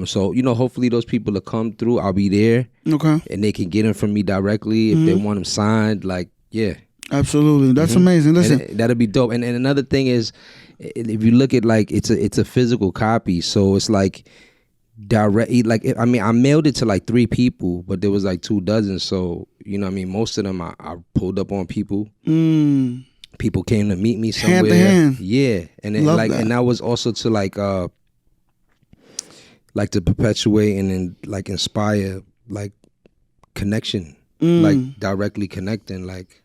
So you know, hopefully those people will come through. I'll be there, okay, and they can get them from me directly if they want them signed. Like, yeah. Absolutely, that's amazing. Listen, and that'll be dope. And another thing is, if you look at like it's a physical copy, so it's like direct. Like, I mean, I mailed it to like 3 people, but there was like 2 dozen. So you know what I mean, most of them I pulled up on people. People came to meet me somewhere. Hand to hand. Yeah, and then, like that. And that was also to like to perpetuate and then like inspire like connection, like directly connecting, like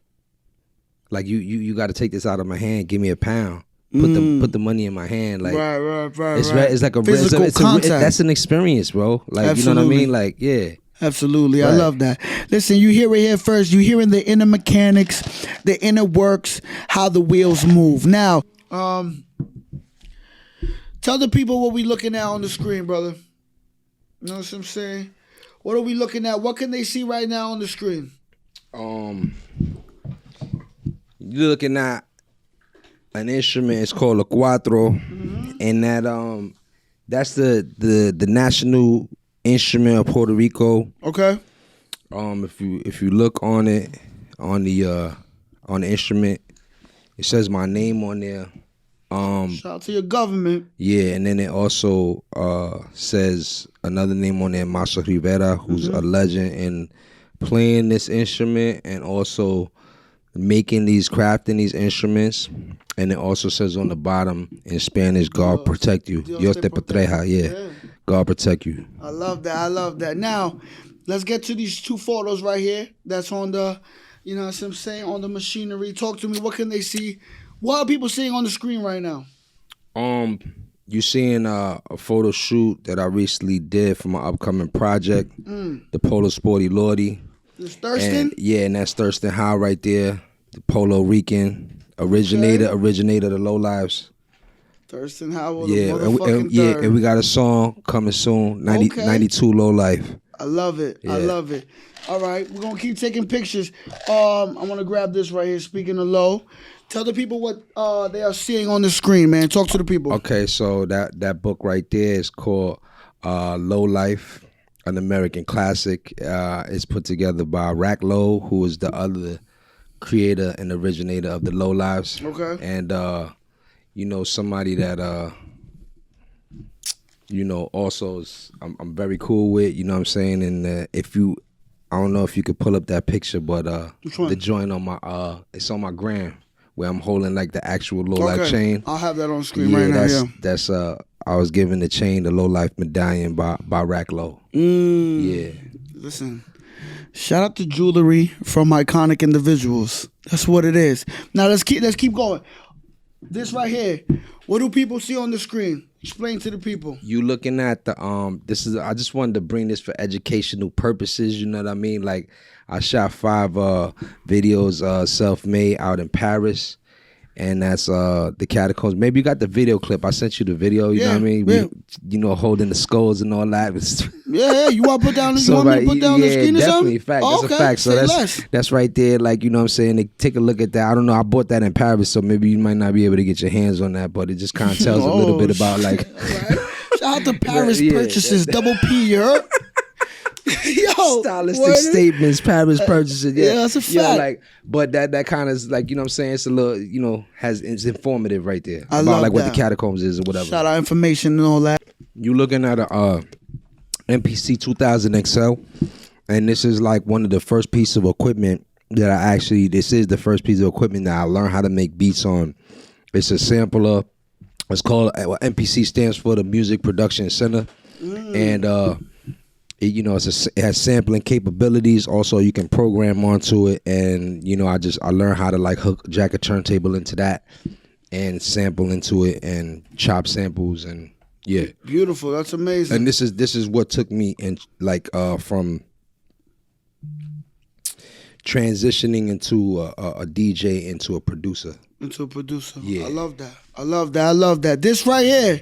you got to take this out of my hand, give me a pound, put the money in my hand, like right. It's like a physical contact. That's an experience, bro. Like, absolutely. You know what I mean? Like, yeah. Absolutely, right. I love that. Listen, you hear it here first. You hearing the inner mechanics, the inner works, how the wheels move. Now, tell the people what we looking at on the screen, brother. You know what I'm saying? What are we looking at? What can they see right now on the screen? You're looking at an instrument. It's called a cuatro, and that's the national instrument of Puerto Rico. Okay. If you look on it, on the instrument, it says my name on there. Shout out to your government. Yeah, and then it also says another name on there, Maso Rivera, who's a legend in playing this instrument and also crafting these instruments. And it also says on the bottom in Spanish, God protect you. Dios te proteja. Yeah. God protect you. I love that. Now, let's get to these 2 photos right here. That's on the, you know what I'm saying, on the machinery. Talk to me. What can they see? What are people seeing on the screen right now? You seeing a photo shoot that I recently did for my upcoming project, the Polo Sporty Lordy. This Thurston? And, yeah, and that's Thurston Howe right there. The Polo Rican originator of the Low Lives. Thurston Howell, Yeah, the motherfucking third. and we got a song coming soon. 92 Low Life. I love it. Yeah. I love it. All right, we're gonna keep taking pictures. I want to grab this right here. Speaking of low, tell the people what they are seeing on the screen, man. Talk to the people. Okay, so that book right there is called Low Life, an American classic. It's put together by Rack Low, who is the other creator and originator of the Low Lives. Okay. And somebody that also I'm very cool with. You know what I'm saying? And I don't know if you could pull up that picture, but the joint on my it's on my gram where I'm holding like the actual Low Life chain. I'll have that on screen right now. That's I was given the chain, the Low Life medallion by Rack Low. Yeah. Listen, shout out to jewelry from iconic individuals. That's what it is. Now let's keep going. This right here, what do people see on the screen? Explain to the people. You looking at the I just wanted to bring this for educational purposes, you know what I mean? Like I shot 5 videos self-made out in Paris, and that's the Catacombs. Maybe you got the video clip. I sent you the video, you know what I mean? Yeah. Holding the skulls and all that. Yeah, you want to put down the screen or something? Fact. Oh, that's a fact. So that's right there, like, you know what I'm saying? They take a look at that. I don't know, I bought that in Paris, so maybe you might not be able to get your hands on that, but it just kind of tells a little bit about like right. Shout out to Paris purchases, double P, you heard? Yo, stylistic statements, Paris purchases. Yeah, that's a fact. Like, but that kind of is like, you know what I'm saying? It's a little, it's informative right there. I about love like that. what the Catacombs is or whatever. Shout out information and all that. You looking at a MPC 2000 XL, and this is like one of the first pieces of equipment that this is the first piece of equipment that I learned how to make beats on. It's a sampler. It's called, MPC stands for the Music Production Center. And it has sampling capabilities. Also, you can program onto it, and I learned how to like jack a turntable into that and sample into it and chop samples, and yeah, beautiful. That's amazing. And this is what took me in from transitioning into a DJ into a producer. Yeah, I love that. This right here.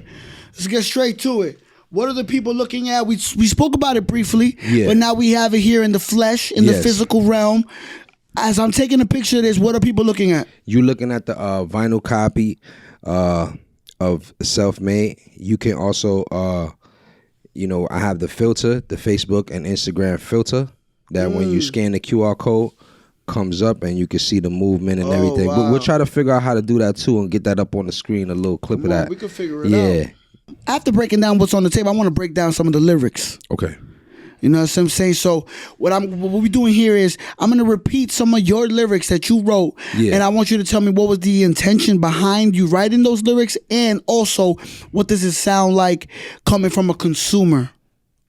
Let's get straight to it. What are the people looking at? We spoke about it briefly, but now we have it here in the flesh, in the physical realm. As I'm taking a picture of this, what are people looking at? You looking at the vinyl copy of Self-Made. You can also, I have the filter, the Facebook and Instagram filter that when you scan the QR code, comes up and you can see the movement and everything. Wow. We'll try to figure out how to do that too and get that up on the screen, a little clip of that. We can figure it out. After breaking down what's on the table, I want to break down some of the lyrics. Okay. You know what I'm saying? So what we're doing here is I'm going to repeat some of your lyrics that you wrote. Yeah. And I want you to tell me what was the intention behind you writing those lyrics, and also what does it sound like coming from a consumer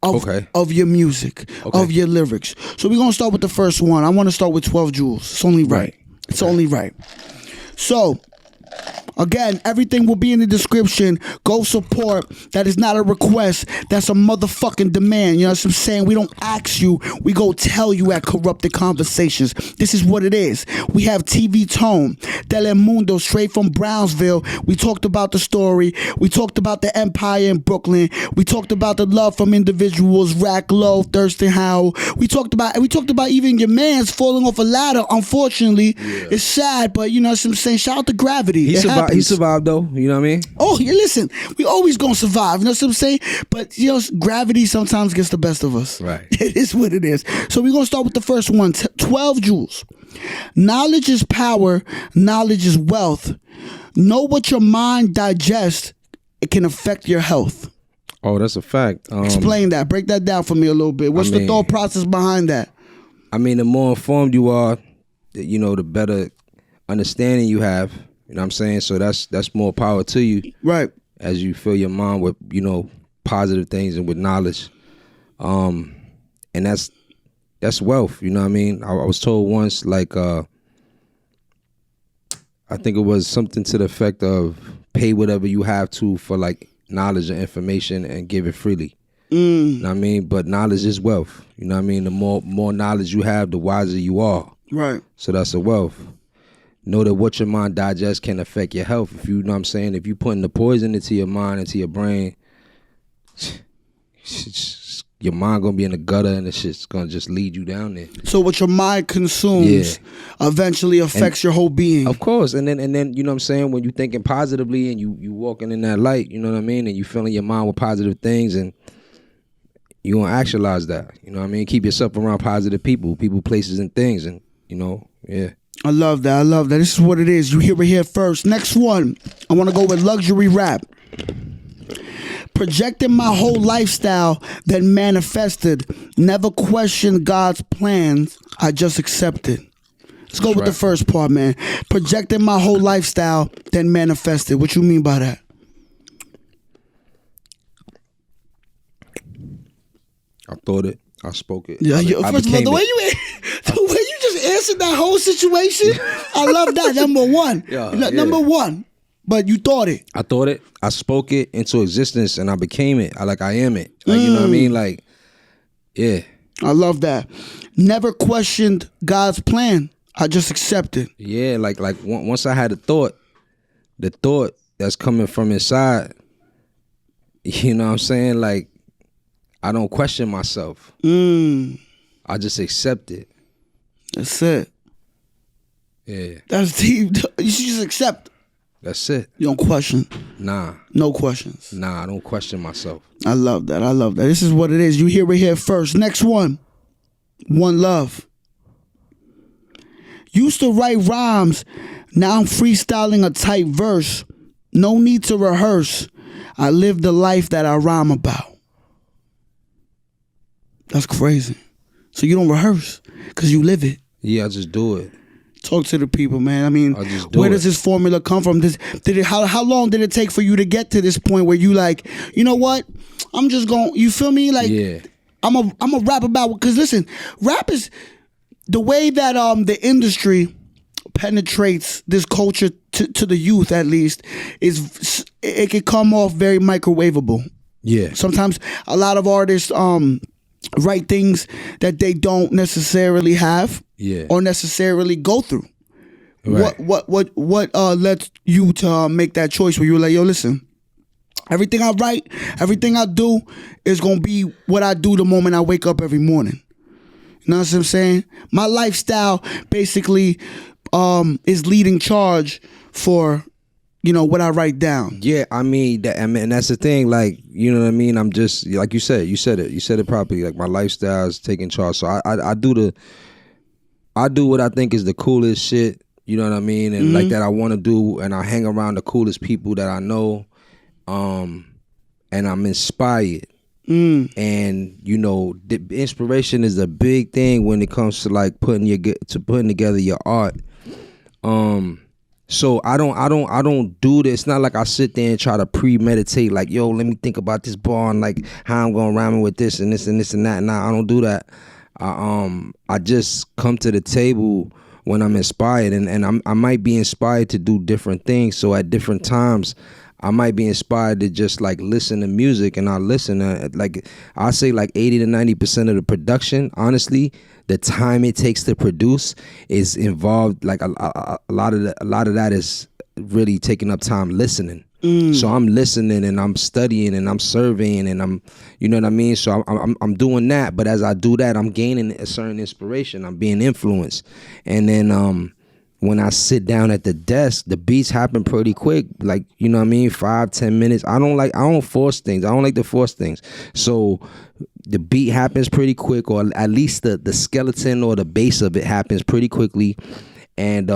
of your music, of your lyrics. So we're going to start with the first one. I want to start with 12 Jewels. It's only right. It's only right. So, again, everything will be in the description. Go support. That is not a request. That's a motherfucking demand. You know what I'm saying? We don't ask you. We go tell you at Corrupted Conversations. This is what it is. We have TV Tone, Telemundo, straight from Brownsville. We talked about the story. We talked about the empire in Brooklyn. We talked about the love from individuals, Rack Low, Thurston Howell. We talked about even your man's falling off a ladder. Unfortunately, it's sad, but you know what I'm saying? Shout out to Gravity. He survived though, you know what I mean? Oh, yeah, listen, we always gonna survive, you know what I'm saying? But gravity sometimes gets the best of us. Right. It is what it is. So we're gonna start with the first one, 12 Jewels. Knowledge is power, knowledge is wealth. Know what your mind digests, it can affect your health. Oh, that's a fact. Explain that. Break that down for me a little bit. What's the thought process behind that? I mean, the more informed you are, the better understanding you have. You know what I'm saying? So that's more power to you. Right. As you fill your mind with, positive things and with knowledge. And that's wealth, you know what I mean? I was told once, like, I think it was something to the effect of pay whatever you have to for like knowledge and information and give it freely. You know what I mean? But knowledge is wealth. You know what I mean? The more knowledge you have, the wiser you are. Right. So that's a wealth. Know that what your mind digests can affect your health. If you know what I'm saying, if you putting the poison into your mind, into your brain, your mind gonna be in the gutter and the shit's gonna just lead you down there. So what your mind consumes eventually affects your whole being. Of course. And then you know what I'm saying, when you thinking positively and you walking in that light, you know what I mean, and you filling your mind with positive things, and you gonna actualize that. You know what I mean? Keep yourself around positive people, places, and things, and you know, yeah. I love that. This is what it is. You hear it here first. Next one, I want to go with luxury rap. Projecting my whole lifestyle, then manifested. Never questioned God's plans. I just accepted. Let's go with the first part, man. Projecting my whole lifestyle, then manifested. What you mean by that? I thought it. I spoke it. Yeah, first of all, the way you just answered that whole situation, I love that. Number one. Number one. But you thought it. I thought it. I spoke it into existence, and I became it. I am it. Like, you know what I mean? Like, yeah. I love that. Never questioned God's plan. I just accepted. Yeah, like once I had the thought that's coming from inside, you know what I'm saying? Like, I don't question myself. I just accept it. That's it. Yeah. That's deep. You should just accept. That's it. You don't question. Nah. No questions. Nah, I don't question myself. I love that. This is what it is. You hear it here first. Next one. One Love. Used to write rhymes. Now I'm freestyling a tight verse. No need to rehearse. I live the life that I rhyme about. That's crazy. So you don't rehearse because you live it. Yeah, I just do it. Talk to the people, man. I mean, where does this formula come from? How long did it take for you to get to this point where you like, you know what? I'm just going, you feel me? Like, yeah. I'm a rap about, because listen, rap is the way that the industry penetrates this culture to the youth, at least, is it can come off very microwavable. Yeah. Sometimes a lot of artists write things that they don't necessarily have, or necessarily go through. Right. What led you to make that choice where you were like, yo, listen, everything I write, everything I do is gonna be what I do the moment I wake up every morning. You know what I'm saying? My lifestyle basically is leading charge for, you know, what I write down. Yeah, I mean, that's the thing. Like, you know what I mean? I'm just, like you said it properly. Like, my lifestyle is taking charge. So I do what I think is the coolest shit. You know what I mean? And like that I want to do, and I hang around the coolest people that I know, and I'm inspired. And you know, the inspiration is a big thing when it comes to like putting together your art. So I don't do this. It's not like I sit there and try to premeditate, like, yo, let me think about this bar and like how I'm gonna rhyme with this and this and this and that. Nah, I don't do that. I just come to the table when I'm inspired, and I might be inspired to do different things. So at different times, I might be inspired to just like listen to music, and I listen to, like, I say like 80 to 90% of the production, honestly, the time it takes to produce is involved. Like a lot of that is really taking up time listening. So I'm listening and I'm studying and I'm surveying and I'm, you know what I mean? So I'm doing that. But as I do that, I'm gaining a certain inspiration. I'm being influenced. And then when I sit down at the desk, the beats happen pretty quick. Like, you know what I mean? 5-10 minutes. I don't force things. I don't like to force things. So the beat happens pretty quick, or at least the skeleton or the base of it happens pretty quickly. And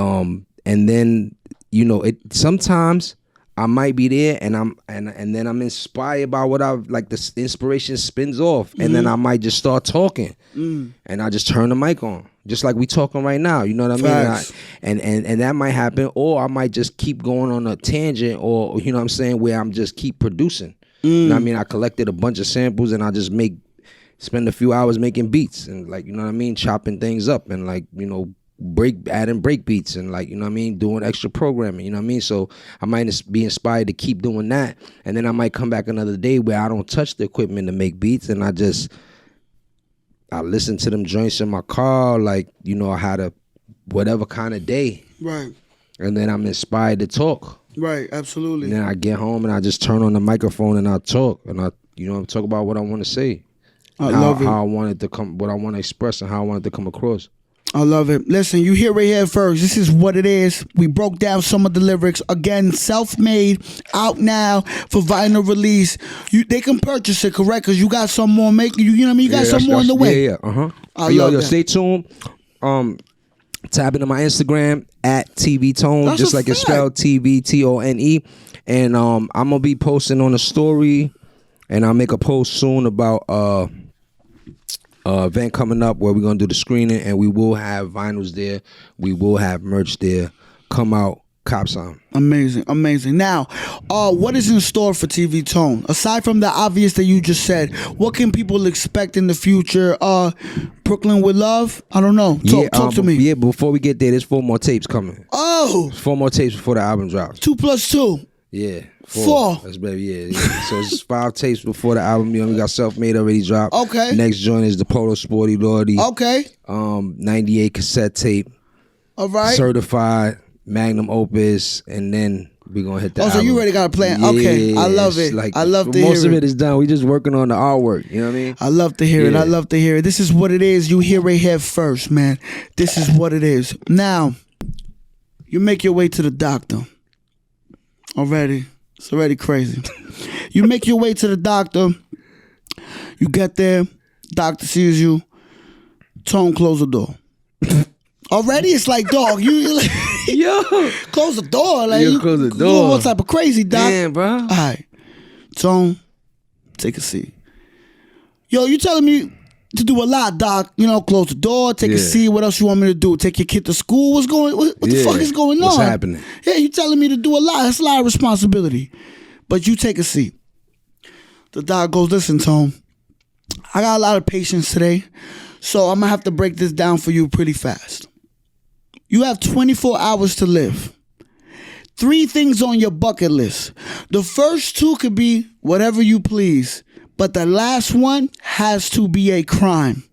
then, you know, it sometimes I might be there and then I'm inspired by what I've, like, the inspiration spins off, and then I might just start talking and I just turn the mic on, just like we talking right now, you know what I mean? And that might happen, or I might just keep going on a tangent, or, you know what I'm saying, where I'm just keep producing. You know what I mean? I collected a bunch of samples and I just spend a few hours making beats and, like, you know what I mean, chopping things up and, like, you know, adding break beats and like, you know what I mean, doing extra programming, you know what I mean? So I might be inspired to keep doing that. And then I might come back another day where I don't touch the equipment to make beats, and I listen to them joints in my car, like, you know, I had a whatever kind of day. Right. And then I'm inspired to talk. Right, absolutely. And then I get home and I just turn on the microphone and I talk, and I talk about what I want to say. I love it. How I want it to come, what I want to express, and how I want it to come across. I love it. Listen, you hear it here first. This is what it is. We broke down some of the lyrics. Again, self-made, out now for vinyl release. They can purchase it, correct? Because you got some more making. You know what I mean? You got some more on the way. Yeah. I love that. Stay tuned. Tap into my Instagram at TV Tone, That's just a like it's fact. spelled TVTONE. And I'm gonna be posting on a story, and I'll make a post soon about event coming up where we're gonna do the screening, and we will have vinyls there, we will have merch there. Come out, cop some. Amazing. Now, what is in store for TV Tone? Aside from the obvious that you just said, what can people expect in the future? Brooklyn with Love? I don't know. Talk to me. Yeah, before we get there, there's 4 more tapes coming. Oh! 4 more tapes before the album drops. 2 + 2. Yeah. 4. That's better, yeah. So it's 5 tapes before the album. You know, we got Self-Made already dropped. Okay. Next joint is the Polo Sporty Lordy. Okay. 98 cassette tape. All right. Certified, Magnum Opus, and then we're going to hit the album. So you already got a plan. Okay. I love it. Like, I love to hear it. Most of it is done. We just working on the artwork. You know what I mean? I love to hear it. Yeah. I love to hear it. This is what it is. You hear it here first, man. This is what it is. Now, you make your way to the doctor. Already. It's already crazy. You make your way to the doctor. You get there. Doctor sees you. Tone, close the door. Already, it's like, dog, you like, Yo. close the door. Like, Yo, close the door. What type of crazy, doc? Damn, bro. All right. Tone, take a seat. Yo, you telling me to do a lot, doc. You know, close the door, take a seat. What else you want me to do? Take your kid to school? What the fuck is going on? What's happening? Yeah, you telling me to do a lot. That's a lot of responsibility. But you take a seat. The doc goes, listen, Tone, I got a lot of patience today, so I'm going to have to break this down for you pretty fast. You have 24 hours to live. 3 things on your bucket list. The first 2 could be whatever you please, but the last one has to be a crime.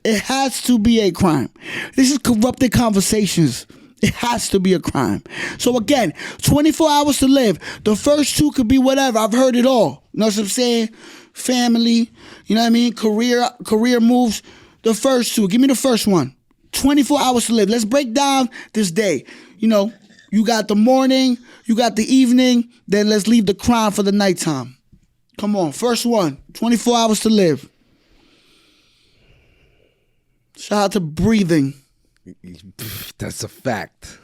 It has to be a crime. This is corrupted conversations. It has to be a crime. So again, 24 hours to live. The first 2 could be whatever. I've heard it all. You know what I'm saying? Family, you know what I mean? Career moves. The first 2. Give me the first one. 24 hours to live. Let's break down this day. You know, you got the morning, you got the evening, then let's leave the crime for the nighttime. Come on, first one, 24 hours to live. Shout out to breathing. That's a fact.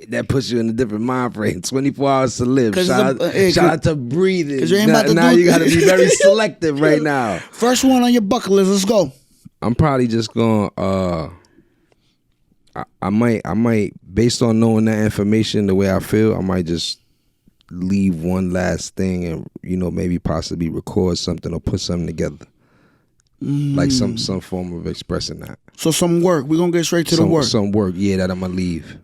That puts you in a different mind frame. 24 hours to live. Shout out to breathing. You ain't about to now you got to be very selective right now. First one on your bucket list. Let's go. I'm probably just going to I might based on knowing that information the way I feel, I might just leave one last thing and, you know, maybe possibly record something or put something together. Like some form of expressing that. So some work. We're going to get straight to the work. Some work, yeah, that I'm going to leave.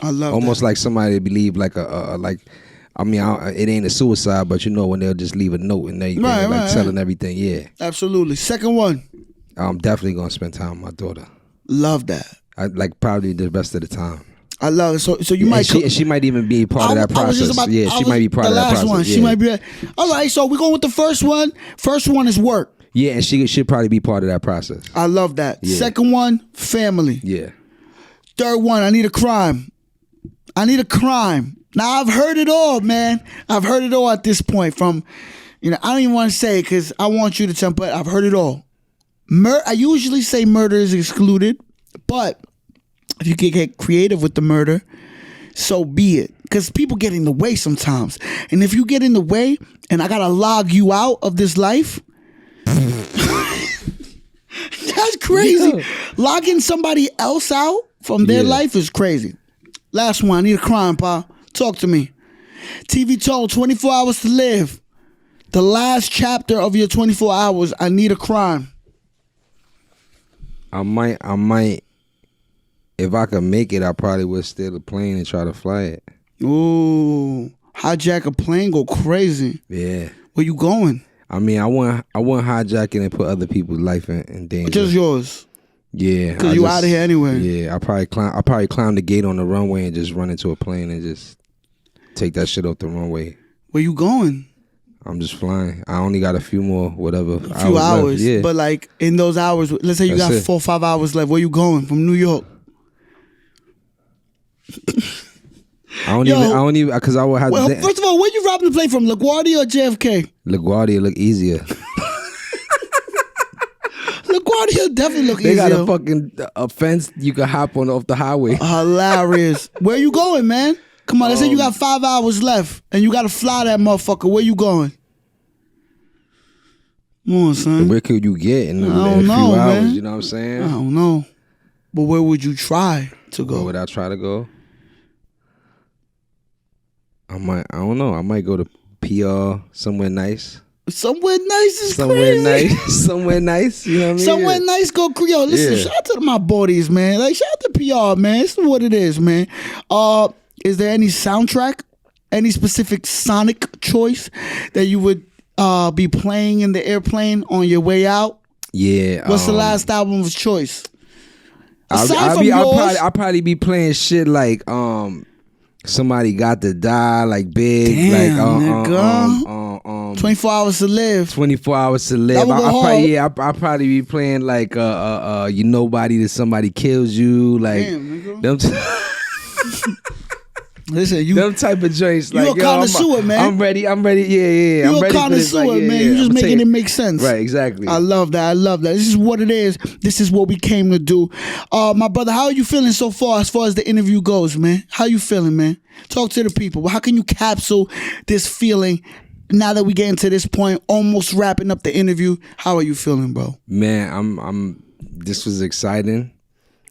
I love almost that. Like somebody believe like it ain't a suicide, but you know when they'll just leave a note and everything, telling everything, yeah. Absolutely. Second one. I'm definitely going to spend time with my daughter. Love that. I like probably the rest of the time. I love it. So you might. She might even be part of that process. She might be part of that process. The last one. Yeah. She might be. All right. So we're going with the first one. First one is work. Yeah, and she should probably be part of that process. I love that. Yeah. Second one, family. Yeah. Third one, I need a crime. I need a crime. Now I've heard it all, man. I've heard it all at this point. From, I don't even want to say it because I want you to tell, but I've heard it all. I usually say murder is excluded, but if you can get creative with the murder, so be it. Because people get in the way sometimes. And if you get in the way and I got to log you out of this life, that's crazy. Yeah. Logging somebody else out from their life is crazy. Last one, I need a crime, pa. Talk to me. TV Tone, 24 hours to live. The last chapter of your 24 hours, I need a crime. I might if I could make it, I probably would steal the plane and try to fly it. Ooh, hijack a plane, go crazy. Yeah. Where you going? I mean, I want hijacking and put other people's life in danger. Just yours. Yeah. Because you out of here anyway. Yeah, I probably climb the gate on the runway and just run into a plane and just take that shit off the runway. Where you going? I'm just flying. I only got a few more, whatever. A few hours. Yeah. But like in those hours, let's say you got 4 or 5 hours left. Where you going from New York? I don't even, because I would have to. First of all, where you robbing the plane from? LaGuardia or JFK? LaGuardia look easier. LaGuardia definitely look easier. They got a fucking fence you can hop on off the highway. Hilarious. Where you going, man? Come on, let's say you got 5 hours left and you got to fly that motherfucker. Where you going? Come on, son. Where could you get in a few hours? Man. You know what I'm saying? I don't know. But where would you try to go? Where would I try to go? I don't know. I might go to PR, somewhere nice. Somewhere nice is somewhere crazy. Nice. Somewhere nice. You know what I mean? Somewhere nice, go Creole. Listen, shout out to my bodies, man. Like, shout out to PR, man. This is what it is, man. Is there any soundtrack, any specific sonic choice that you would be playing in the airplane on your way out? Yeah. What's the last album of choice? I'll probably be playing shit like Somebody Got to Die, like Big. Damn, like 24 Hours to Live. 24 Hours to Live. I'll probably be playing like You Nobody Till Somebody Kills You. Like damn, them listen, them type of joints. You like, a connoisseur, man. I'm ready. Yeah. You I'm a ready connoisseur, for this. man. You just making it make sense. Right, exactly. I love that. This is what it is. This is what we came to do. My brother, how are you feeling so far as the interview goes, man? How you feeling, man? Talk to the people. How can you capsule this feeling now that we get into this point, almost wrapping up the interview? How are you feeling, bro? Man, this was exciting.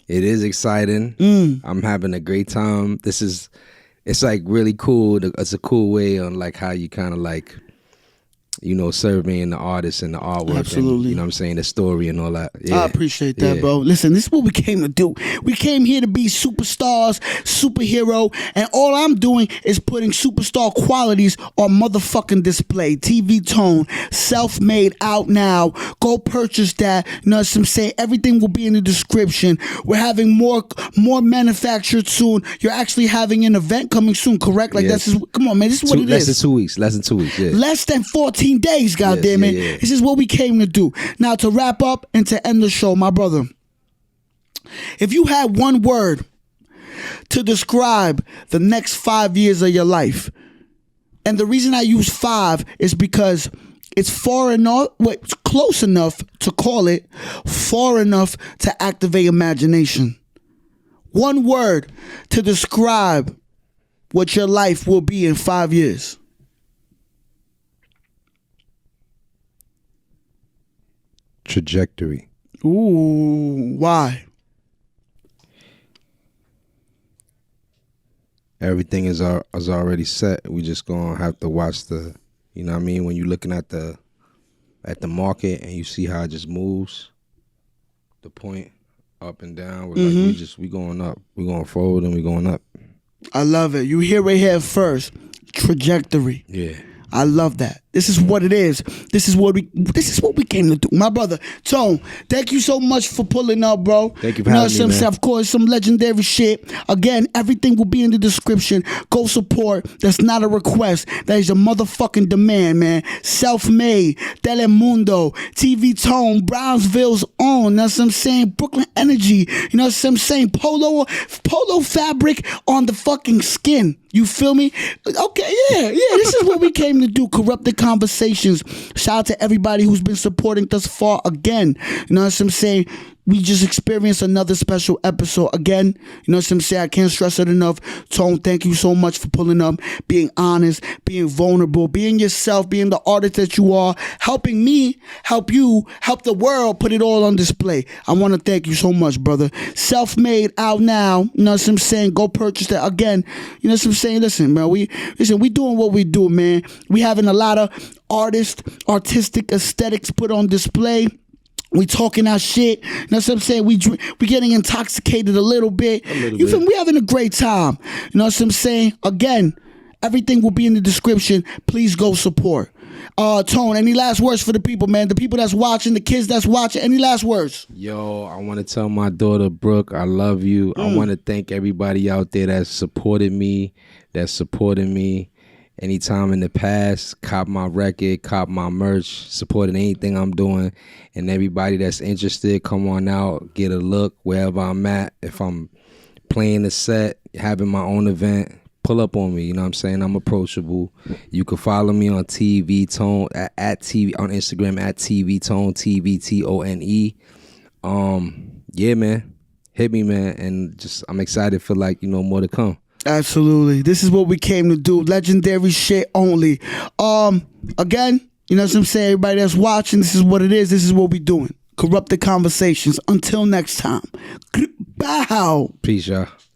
It is exciting. I'm having a great time. It's like really cool. It's a cool way on like how you kind of like, you know, surveying the artist and the artwork. Absolutely. And, you know what I'm saying? The story and all that. Yeah. I appreciate that, bro. Listen, this is what we came to do. We came here to be superstars, superhero, and all I'm doing is putting superstar qualities on motherfucking display. TV Tone, self-made, out now. Go purchase that. You know what I'm saying? Everything will be in the description. We're having more manufactured soon. You're actually having an event coming soon, correct? Like yes. Come on, man. This is what it is. Less than 2 weeks, yeah. Less than 14 days, goddamn it. Yeah. This is what we came to do. Now, to wrap up and to end the show, my brother, if you had one word to describe the next 5 years of your life, and the reason I use 5 is because it's it's close enough to call it, far enough to activate imagination. One word to describe what your life will be in 5 years. Trajectory. Ooh, why? Everything is already set. We just gonna have to watch the, you know what I mean? When you're looking at the market and you see how it just moves, the point up and down. We're like we going up. We going forward and we going up. I love it. You hear it here first. Trajectory. Yeah. I love that. This is what it is. This is what we came to do. My brother, Tone, thank you so much for pulling up, bro. Thank you for having me, man. Of course, some legendary shit. Again, everything will be in the description. Go support. That's not a request. That is a motherfucking demand, man. Self-made, Telemundo, TV Tone, Brownsville's own. That's what I'm saying. Brooklyn Energy. You know what I'm saying? Polo fabric on the fucking skin. You feel me? Okay, yeah. This is what we came to do. Corrupted Conversations. Shout out to everybody who's been supporting thus far again. You know what I'm saying? We just experienced another special episode again. You know what I'm saying? I can't stress it enough. Tone, thank you so much for pulling up, being honest, being vulnerable, being yourself, being the artist that you are, helping me, help you, help the world, put it all on display. I want to thank you so much, brother. Self-made, out now. You know what I'm saying? Go purchase that again. You know what I'm saying? Listen, man, we doing what we do, man. We having a lot of artistic aesthetics put on display. We talking our shit. You know what I'm saying? We getting intoxicated a little bit. You feel me? We having a great time. You know what I'm saying? Again, everything will be in the description. Please go support. Tone, any last words for the people, man? The people that's watching, the kids that's watching, any last words? Yo, I want to tell my daughter, Brooke, I love you. I want to thank everybody out there that supported me, that's supporting me. Anytime in the past, cop my record, cop my merch, supporting anything I'm doing. And everybody that's interested, come on out, get a look wherever I'm at. If I'm playing the set, having my own event, pull up on me. You know what I'm saying? I'm approachable. You can follow me on TV Tone, at TV, on Instagram, at TV Tone, TVTONE. Yeah, man. Hit me, man. And just, I'm excited for more to come. Absolutely. This is what we came to do. Legendary shit only. Again, you know what I'm saying? Everybody that's watching, this is what it is. This is what we doing. Corrupted Conversations. Until next time. Bow. Peace, y'all.